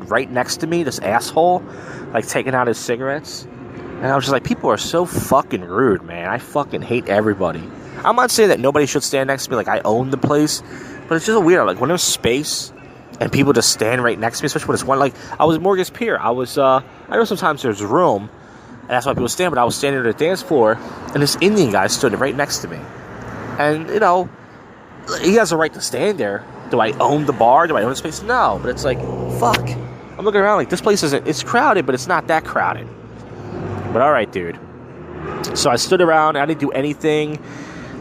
right next to me. This asshole, like taking out his cigarettes. And I was just like, people are so fucking rude, man. I fucking hate everybody. I'm not saying that nobody should stand next to me like I own the place, but it's just weird. Like when there's space and people just stand right next to me, especially when it's one. Like I was at Morgan's Pier. I know sometimes there's room, and that's why people stand. But I was standing at the dance floor, and this Indian guy stood right next to me. And he has a right to stand there. Do I own the bar? Do I own the space? No. But it's like, fuck. I'm looking around like this place it's crowded, but it's not that crowded. But all right, dude. So I stood around. I didn't do anything.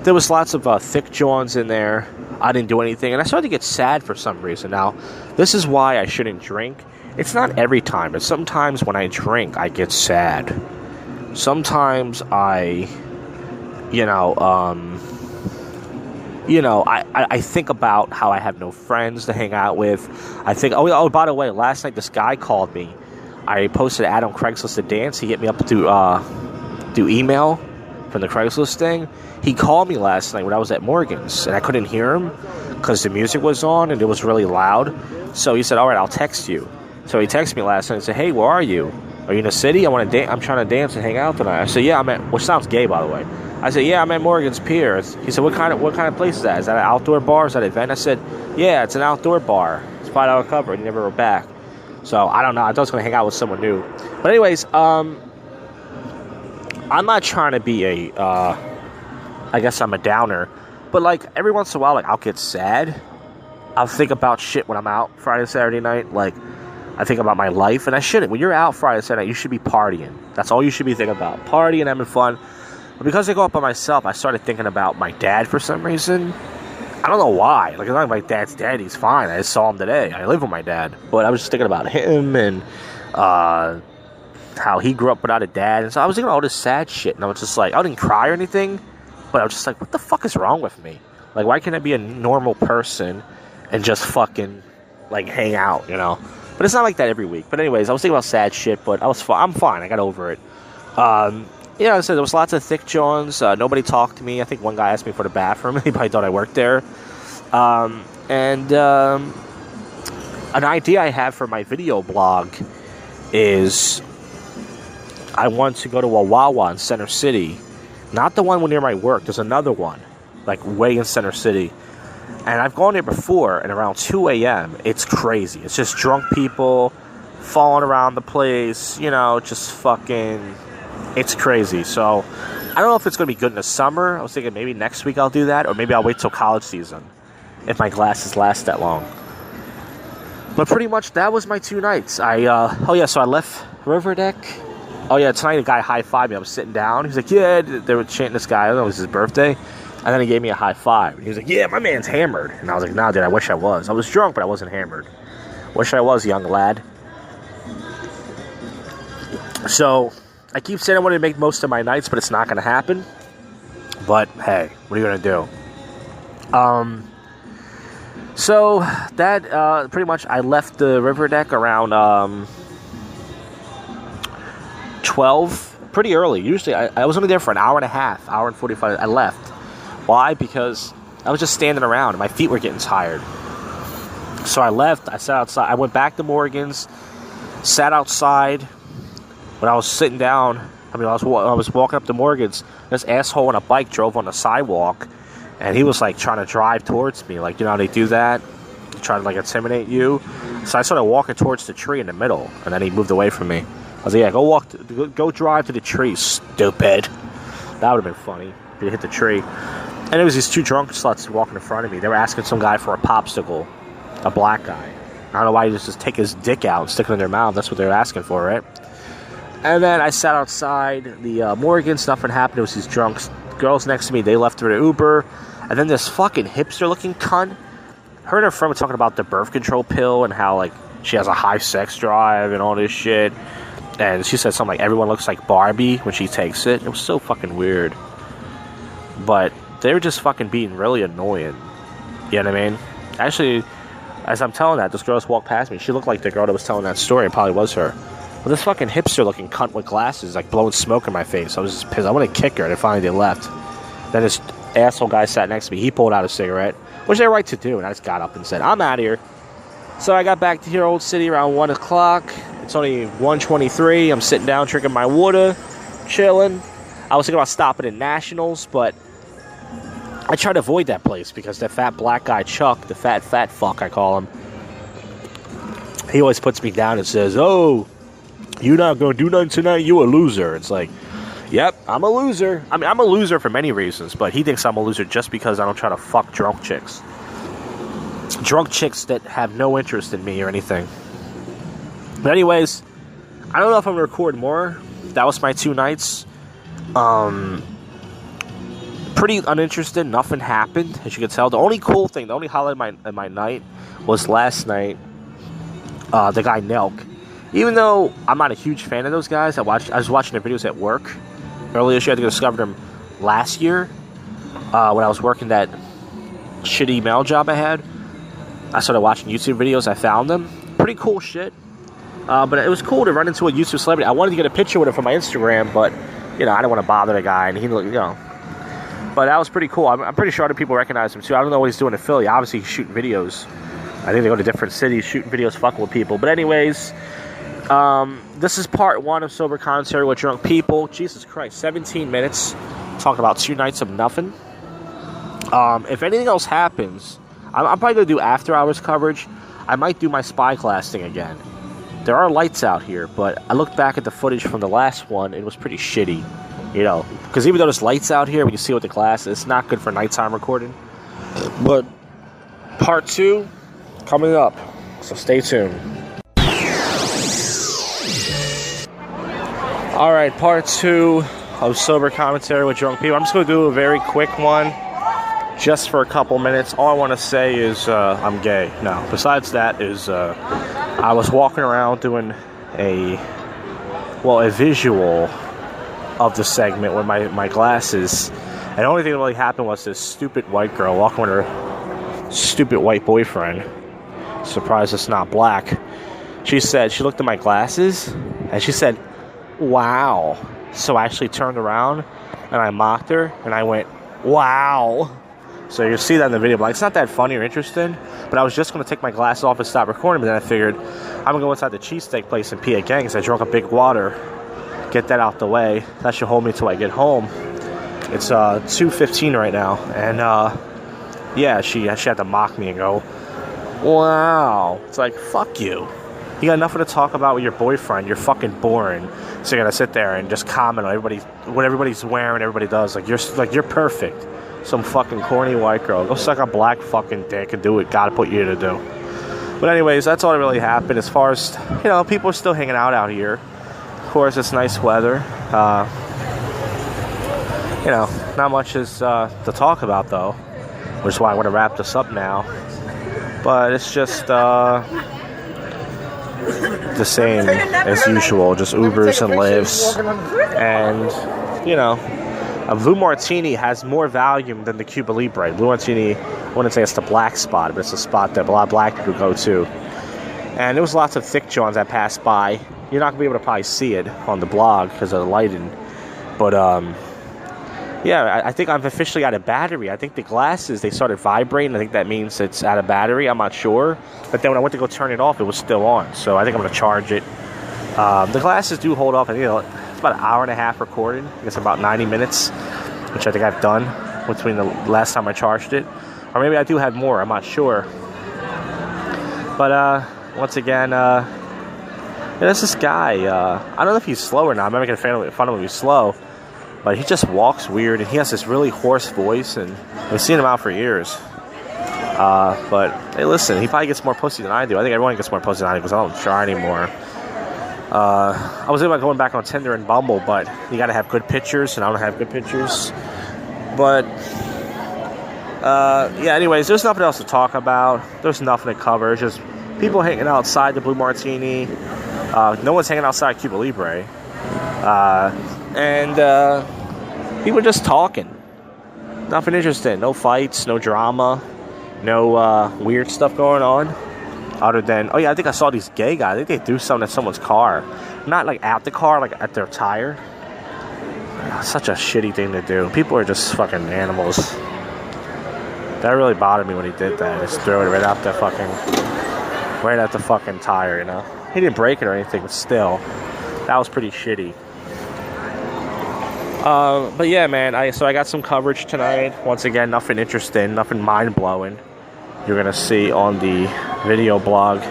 There was lots of thick Johns in there. I didn't do anything. And I started to get sad for some reason. Now, this is why I shouldn't drink. It's not every time, but sometimes when I drink, I get sad. Sometimes I think about how I have no friends to hang out with. I think, oh, by the way, last night this guy called me. I posted an ad on Craigslist to dance. He hit me up to do email from the Craigslist thing. He called me last night when I was at Morgan's, and I couldn't hear him because the music was on and it was really loud. So he said, all right, I'll text you. So he texted me last night and said, hey, where are you? Are you in the city? I'm trying to dance and hang out tonight. I said, yeah, which sounds gay, by the way. I said, yeah, I'm at Morgan's Pier. He said, what kind of place is that? Is that an outdoor bar? Is that an event? I said, yeah, it's an outdoor bar. It's $5 cover. And he never wrote back. So I don't know. I thought I was going to hang out with someone new. But anyways, I'm not trying to be I guess I'm a downer. But like every once in a while, like I'll get sad. I'll think about shit when I'm out Friday, Saturday night. Like I think about my life, and I shouldn't. When you're out Friday, Saturday night, you should be partying. That's all you should be thinking about. Partying, having fun. But because I go out by myself, I started thinking about my dad for some reason. I don't know why. Like, it's not like my dad's dead. He's fine. I just saw him today. I live with my dad. But I was just thinking about him and how he grew up without a dad. And so I was thinking all this sad shit. And I was just like, I didn't cry or anything. But I was just like, what the fuck is wrong with me? Like, why can't I be a normal person and just fucking, like, hang out, But it's not like that every week. But anyways, I was thinking about sad shit. But I'm fine. I got over it. Yeah, I said there was lots of thick Johns. Nobody talked to me. I think one guy asked me for the bathroom. He probably thought I worked there. An idea I have for my video blog is I want to go to a Wawa in Center City. Not the one near my work. There's another one, like way in Center City. And I've gone there before, and around 2 a.m., it's crazy. It's just drunk people falling around the place, just fucking... It's crazy. So I don't know if it's going to be good in the summer. I was thinking maybe next week I'll do that, or maybe I'll wait till college season if my glasses last that long. But pretty much that was my 2 nights. So I left Riverdeck. Oh yeah, tonight a guy high-fived me. I was sitting down. He was like, yeah, they were chanting this guy. I don't know, it was his birthday. And then he gave me a high five. He was like, yeah, my man's hammered. And I was like, nah, dude, I wish I was. I was drunk, but I wasn't hammered. Wish I was, young lad. So I keep saying I want to make most of my nights, but it's not going to happen. But, hey, what are you going to do? So, that, pretty much, I left the Riverdeck around, 12, pretty early. Usually, I was only there for an hour and a half, hour and 45. I left. Why? Because I was just standing around, and my feet were getting tired. So I left. I sat outside. I went back to Morgan's, sat outside. When I was sitting down, I was walking up to Morgan's, this asshole on a bike drove on the sidewalk, and he was, like, trying to drive towards me. Like, you know how they do that? They try to, like, intimidate you. So I started walking towards the tree in the middle, and then he moved away from me. I was like, yeah, go drive to the tree, stupid. That would have been funny if you hit the tree. And it was these 2 drunk sluts walking in front of me. They were asking some guy for a popsicle, a black guy. I don't know why you just take his dick out and stick it in their mouth. That's what they're asking for, right? And then I sat outside the Morgan's. Nothing happened. It was these drunk girls next to me. They left through the Uber. And then this fucking hipster-looking cunt, her and her friend were talking about the birth control pill and how, like, she has a high sex drive and all this shit. And she said something like, everyone looks like Barbie when she takes it. It was so fucking weird. But they were just fucking being really annoying. You know what I mean? Actually, as I'm telling that, this girl just walked past me. She looked like the girl that was telling that story. It probably was her. But this fucking hipster-looking cunt with glasses, like, blowing smoke in my face. I was just pissed. I wanted to kick her, and finally they left. Then this asshole guy sat next to me. He pulled out a cigarette, which they're right to do. And I just got up and said, I'm out of here. So I got back to here, Old City, around 1 o'clock. It's only 1:23. I'm sitting down, drinking my water, chilling. I was thinking about stopping at Nationals, but I try to avoid that place because that fat black guy, Chuck, the fat fuck, I call him, he always puts me down and says, oh, you're not going to do nothing tonight? You a loser. It's like, yep, I'm a loser. I mean, I'm a loser for many reasons, but he thinks I'm a loser just because I don't try to fuck drunk chicks. Drunk chicks that have no interest in me or anything. But anyways, I don't know if I'm going to record more. That was my 2 nights. Pretty uninterested. Nothing happened, as you can tell. The only cool thing, the only highlight of my night was last night. The guy Nelk. Even though I'm not a huge fan of those guys, I was watching their videos at work earlier this year. I think I discovered them last year when I was working that shitty mail job I had. I started watching YouTube videos. I found them. Pretty cool shit. But it was cool to run into a YouTube celebrity. I wanted to get a picture with him for my Instagram, but, you know, I didn't want to bother the guy. And he looked, you know. But that was pretty cool. I'm pretty sure other people recognize him, too. I don't know what he's doing in Philly. Obviously, he's shooting videos. I think they go to different cities, shooting videos, fucking with people. But anyways, this is part 1 of Sober Commentary with Drunk People. Jesus Christ, 17 minutes. Talking about 2 nights of nothing. If anything else happens, I'm probably going to do after-hours coverage. I might do my spyglass thing again. There are lights out here, but I looked back at the footage from the last one, and it was pretty shitty, you know, because even though there's lights out here, we can see with the glass, it's not good for nighttime recording. But part 2 coming up, so stay tuned. Alright, part 2 of Sober Commentary with Drunk People. I'm just going to do a very quick one, just for a couple minutes. All I want to say is I'm gay. No, besides that is I was walking around doing a visual of the segment with my glasses, and the only thing that really happened was this stupid white girl walking with her stupid white boyfriend. Surprised it's not black. She looked at my glasses and she said, wow. So I actually turned around and I mocked her and I went, wow. So you'll see that in the video, but like, it's not that funny or interesting. But I was just going to take my glasses off and stop recording, but then I figured I'm going to go inside the cheesesteak place and pee again because I drank a big water. Get that out the way. That should hold me till I get home. It's 2:15 right now, and yeah, she had to mock me and go, wow. It's like, fuck you. You got nothing to talk about with your boyfriend. You're fucking boring. So you're going to sit there and just comment on what everybody's wearing, everybody does. Like you're perfect. Some fucking corny white girl. Go suck a black fucking dick and do what God put you to do. But anyways, that's all that really happened. As far as, you know, people are still hanging out here. Of course, it's nice weather. You know, not much is to talk about, though. Which is why I want to wrap this up now. But it's just the same as usual. Just Ubers and Lyfts. And, you know, a Blue Martini has more volume than the Cuba Libre. Blue Martini, I wouldn't say it's the black spot, but it's a spot that a lot of black people go to. And there was lots of thick Johns that passed by. You're not going to be able to probably see it on the blog because of the lighting. But, yeah, I think I've officially out of battery. I think the glasses, they started vibrating. I think that means it's out of battery. I'm not sure. But then when I went to go turn it off, it was still on. So I think I'm going to charge it. The glasses do hold off. I think it's about an hour and a half recording. I guess about 90 minutes, which I think I've done between the last time I charged it. Or maybe I do have more. I'm not sure. But once again, there's this guy. I don't know if he's slow or not. I'm not making fun of him if he's slow. But he just walks weird. And he has this really hoarse voice. And I've seen him out for years. But hey, listen, he probably gets more pussy than I do. I think everyone gets more pussy than I do because I don't try anymore. I was thinking about going back on Tinder and Bumble, but you gotta have good pictures, and I don't have good pictures. But yeah, anyways, there's nothing else to talk about. There's nothing to cover. It's just people hanging outside the Blue Martini. No one's hanging outside Cuba Libre. And people just talking. Nothing interesting. No fights, no drama, no weird stuff going on. Other than, oh yeah, I think I saw these gay guys. I think they threw something at someone's car. Not like at the car, like at their tire. Such a shitty thing to do. People are just fucking animals. That really bothered me when he did that. Just threw it right out the fucking tire, you know. He didn't break it or anything, but still, that was pretty shitty. But yeah, man, so I got some coverage tonight. Once again, nothing interesting, nothing mind-blowing. You're gonna see on the video blog,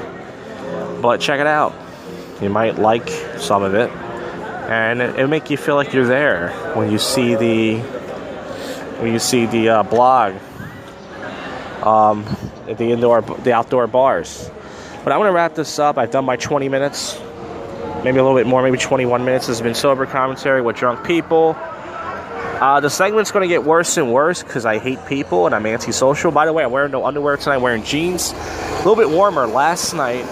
but check it out. You might like some of it, and it'll make you feel like you're there when you see the blog, at the outdoor bars. But I want to wrap this up. I've done my 20 minutes, maybe a little bit more, maybe 21 minutes. This has been Sober Commentary with Drunk People. The segment's going to get worse and worse because I hate people and I'm antisocial. By the way, I'm wearing no underwear tonight. I'm wearing jeans. A little bit warmer. Last night,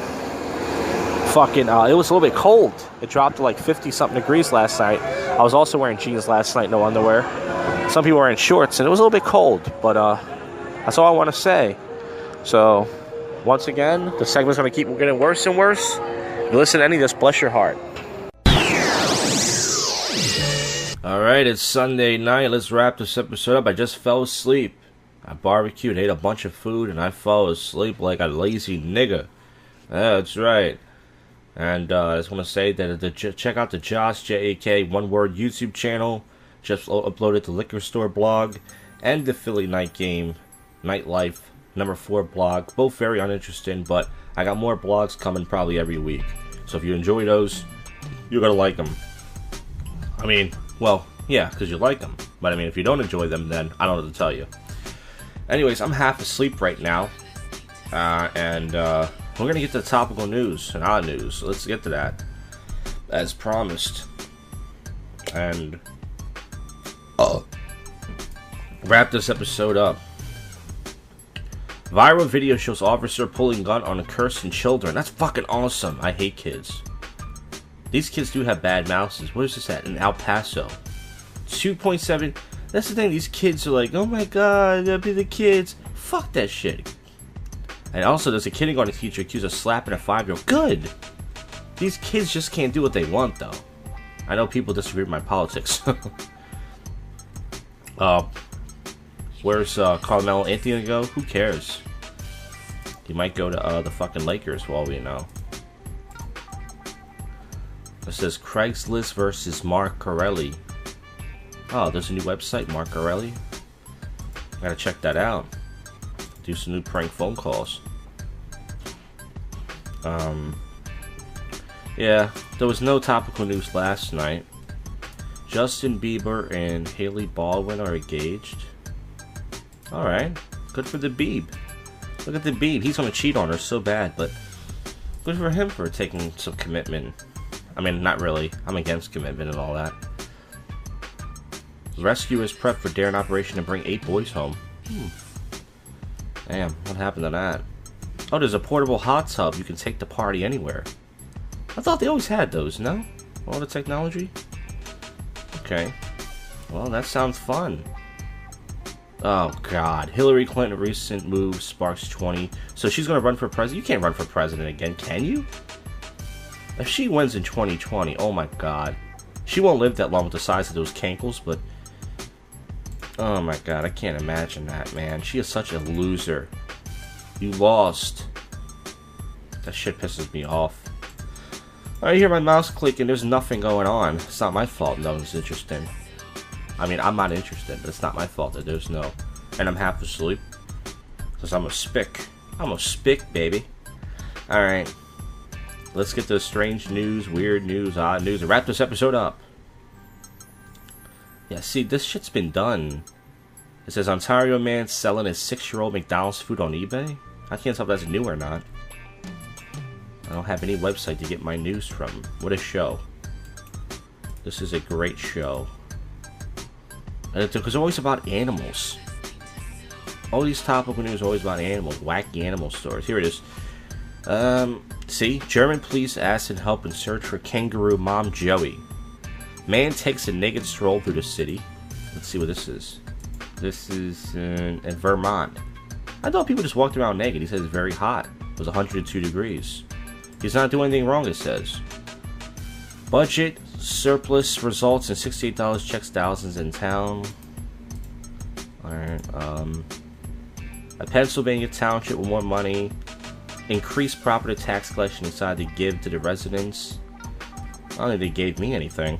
it was a little bit cold. It dropped to like 50-something degrees last night. I was also wearing jeans last night, no underwear. Some people were in shorts, and it was a little bit cold. But that's all I want to say. So, once again, the segment's going to keep getting worse and worse. If you listen to any of this, bless your heart. Alright, it's Sunday night. Let's wrap this episode up. I just fell asleep. I barbecued, ate a bunch of food, and I fell asleep like a lazy nigga. That's right. And I just want to say that check out the Josh, J-A-K, one word YouTube channel. Just uploaded the Liquor Store blog and the Philly Night Game, Nightlife, number 4 blog. Both very uninteresting, but I got more blogs coming probably every week. So if you enjoy those, you're going to like them. I mean, well, yeah, because you like them. But I mean, if you don't enjoy them, then I don't know what to tell you. Anyways, I'm half asleep right now. And we're going to get to the topical news and odd news. So let's get to that. As promised. And wrap this episode up. Viral video shows officer pulling gun on a cursing children. That's fucking awesome. I hate kids. These kids do have bad mouses. What is this at? In El Paso. 2.7. That's the thing. These kids are like, oh my god, that'll be the kids. Fuck that shit. And also, there's a kindergarten teacher accused of slapping a 5-year-old. Good. These kids just can't do what they want, though. I know people disagree with my politics. Where's Carmelo Anthony gonna go? Who cares? He might go to the fucking Lakers for all we know. It says Craigslist versus Mark Corelli. Oh, there's a new website, Mark Corelli. I gotta check that out. Do some new prank phone calls. Yeah, there was no topical news last night. Justin Bieber and Hailey Baldwin are engaged. Alright, good for the Bieb. Look at the Bieb, he's gonna cheat on her so bad, but good for him for taking some commitment. I mean, not really. I'm against commitment and all that. Rescuers prep for daring operation to bring 8 boys home. Damn, what happened to that? Oh, there's a portable hot tub. You can take the party anywhere. I thought they always had those, no? All the technology? Okay. Well, that sounds fun. Oh, God. Hillary Clinton recent move sparks 20. So she's going to run for president? You can't run for president again, can you? If she wins in 2020, oh my God. She won't live that long with the size of those cankles, but... oh my God, I can't imagine that, man. She is such a loser. You lost. That shit pisses me off. I hear my mouse clicking, there's nothing going on. It's not my fault no one's interested. I mean, I'm not interested, but it's not my fault that there's no... and I'm half asleep. Because I'm a spick. I'm a spick, baby. Alright. Let's get to strange news, weird news, odd news, and wrap this episode up. Yeah, see, this shit's been done It says Ontario man selling his 6-year-old McDonald's food on eBay. I can't tell if that's new or not. I don't have any website to get my news from. What a show. This is a great show. And it's always about animals. All these topical news are always about animals. Wacky animal stories. Here it is. See? German police asked in help in search for kangaroo mom Joey. Man takes a naked stroll through the city. Let's see what this is. This is in Vermont. I thought people just walked around naked. He says it's very hot. It was 102 degrees. He's not doing anything wrong, it says. Budget surplus results in $68 checks thousands in town. Alright, a Pennsylvania township with more money. Increased property tax collection decided to give to the residents. I don't think they gave me anything.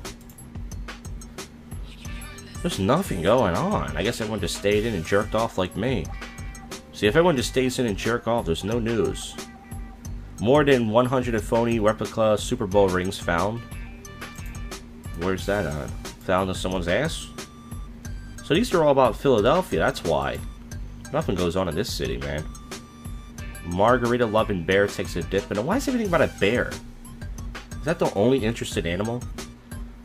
There's nothing going on. I guess everyone just stayed in and jerked off like me. See, if everyone just stays in and jerk off, there's no news. More than 100 phony replica Super Bowl rings found. Where's that on? Found in someone's ass? So these are all about Philadelphia, that's why. Nothing goes on in this city, man. Margarita loving bear takes a dip in it. Why is everything about a bear? Is that the only interested animal?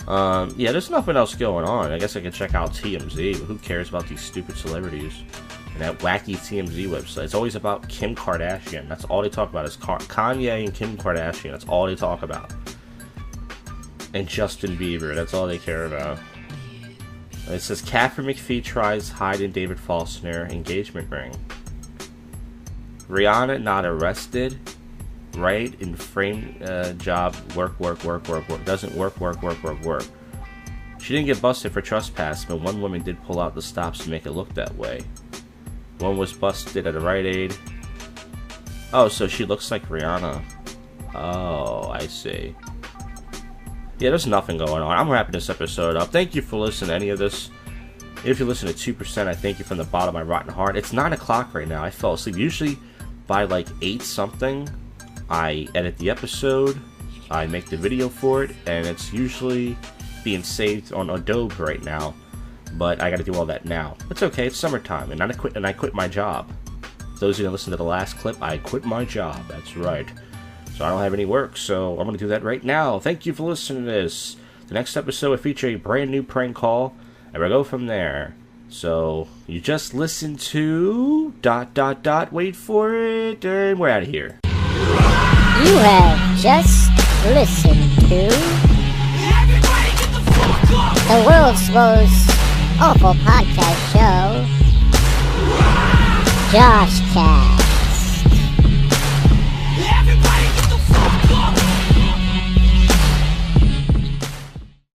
Yeah, there's nothing else going on. I guess I could check out TMZ, but who cares about these stupid celebrities? And that wacky TMZ website. It's always about Kim Kardashian. That's all they talk about is Kanye and Kim Kardashian. That's all they talk about. And Justin Bieber. That's all they care about. It says Catherine McPhee tries hiding David Faulkner engagement ring. Rihanna not arrested. Right? In frame job. Work. Doesn't work. She didn't get busted for trespass, but one woman did pull out the stops to make it look that way. One was busted at a Rite Aid. Oh, so she looks like Rihanna. Oh, I see. Yeah, there's nothing going on. I'm wrapping this episode up. Thank you for listening to any of this. If you listen to 2%, I thank you from the bottom of my rotten heart. It's 9 o'clock right now. I fell asleep. Usually by like 8 something, I edit the episode, I make the video for it, and it's usually being saved on Adobe right now. But I gotta do all that now. It's okay, it's summertime, and I quit my job. Those who didn't listen to the last clip, I quit my job, that's right. So I don't have any work, so I'm gonna do that right now. Thank you for listening to this. The next episode will feature a brand new prank call, and we'll go from there. So, you just listened to... ... wait for it, and we're out of here. You have just listened to... the world's most awful podcast show, JoshCast.